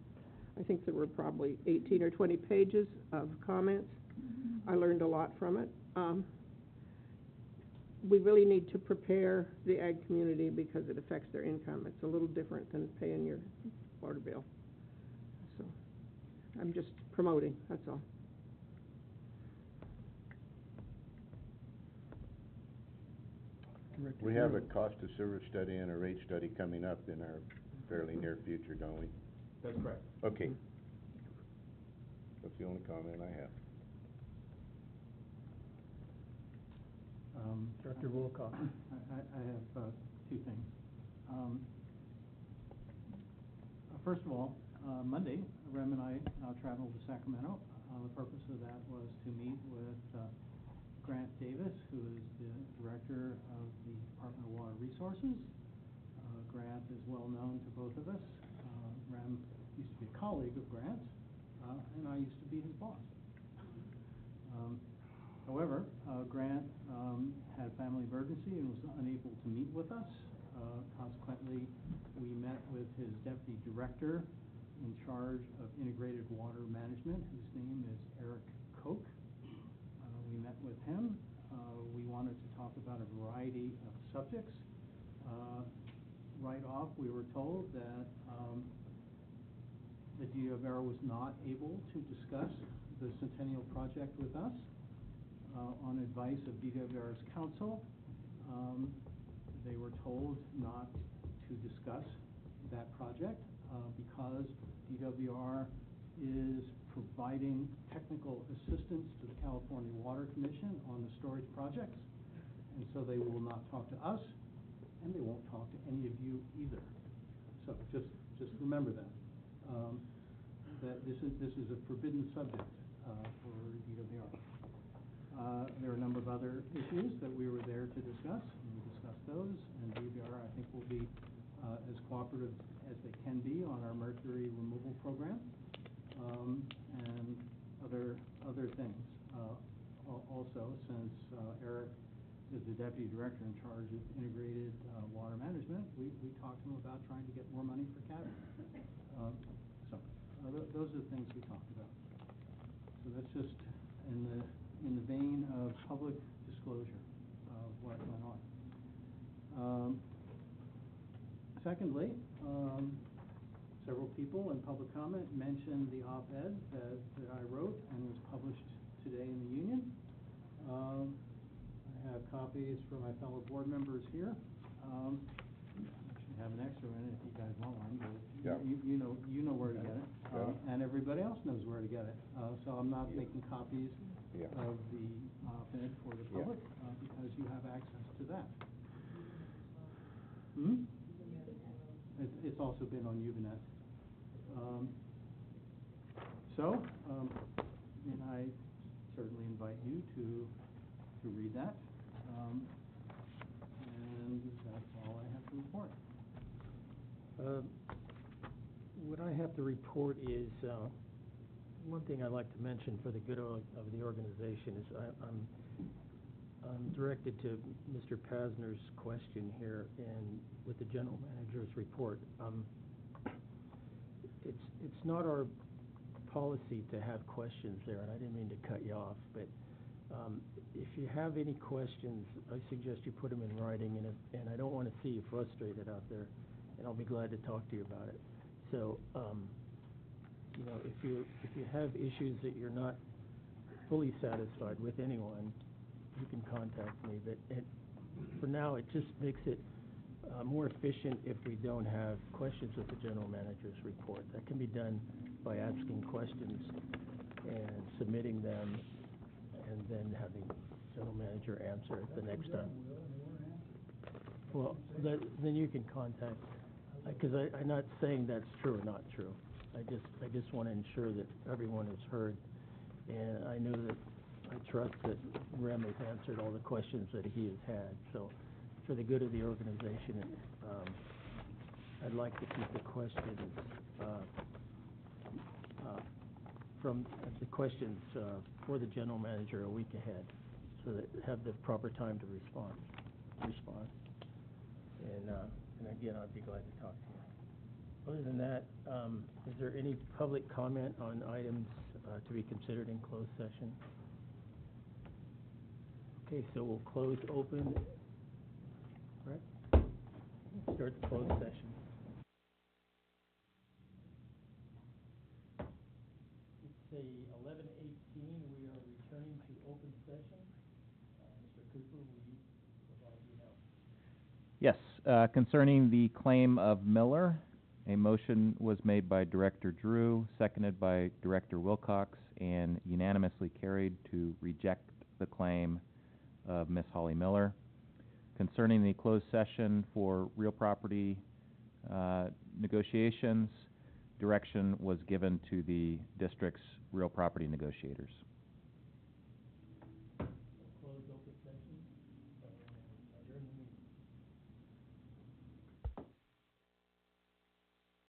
I think there were probably 18 or 20 pages of comments. I learned a lot from it. We really need to prepare the ag community because it affects their income. It's a little different than paying your water bill. So I'm just promoting, that's all. We have a cost of service study and a rate study coming up in our fairly near future, don't we? That's correct. Okay. That's the only comment I have. Director Wilcox. I have two things. First of all, Monday, Rem and I traveled to Sacramento. The purpose of that was to meet with Grant Davis, who is the director of the Department of Water Resources. Grant is well known to both of us. Rem used to be a colleague of Grant, and I used to be his boss. However, Grant had a family emergency and was unable to meet with us. Consequently, we met with his deputy director in charge of integrated water management, whose name is Eric Koch. We met with him. We wanted to talk about a variety of subjects. Right off, we were told that the DOR was not able to discuss the Centennial Project with us. On advice of DWR's counsel, they were told not to discuss that project because DWR is providing technical assistance to the California Water Commission on the storage projects, and so they will not talk to us, and they won't talk to any of you either. So just remember that that this is a forbidden subject for DWR. There are a number of other issues that we were there to discuss, and we discussed those, and DWR, I think, will be as cooperative as they can be on our mercury removal program, and other things. Also, since Eric is the deputy director in charge of integrated water management, we talked to him about trying to get more money for CABIN. Those are the things we talked about. So that's just in the vein of public disclosure of what went on. Secondly, several people in public comment mentioned the op-ed that I wrote and was published today in the Union. I have copies for my fellow board members here. I should have an extra one if you guys want one, but Yeah. you know where to get it, and everybody else knows where to get it. So I'm not making copies of the op-ed for the public because you have access to that. It's also been on Ubinet. And I certainly invite you to read that. And that's all I have to report. What I have to report is, one thing I'd like to mention for the good of the organization is I'm directed to Mr. Pasner's question here and with the general manager's report. It's not our policy to have questions there, and I didn't mean to cut you off, but if you have any questions, I suggest you put them in writing, and I don't want to see you frustrated out there, and I'll be glad to talk to you about it. So, if you have issues that you're not fully satisfied with anyone, you can contact me. But for now, it just makes it more efficient if we don't have questions with the general manager's report. That can be done by asking questions and submitting them, and then having the general manager answer it the next time. Well, then you can contact, because I'm not saying that's true or not true. I just want to ensure that everyone is heard, and I know that I trust that Rem has answered all the questions that he has had. So, for the good of the organization, I'd like to keep the questions for the general manager a week ahead, so that have the proper time to respond. And again, I'd be glad to talk to you. Other than that, is there any public comment on items to be considered in closed session? Okay, so we'll close open. Correct? Start the closed session. It's 11:18. We are returning to open session. Mr. Cooper, will you provide the help? Yes, concerning the claim of Miller, a motion was made by Director Drew, seconded by Director Wilcox, and unanimously carried to reject the claim of Ms. Holly Miller. Concerning the closed session for real property negotiations, direction was given to the district's real property negotiators.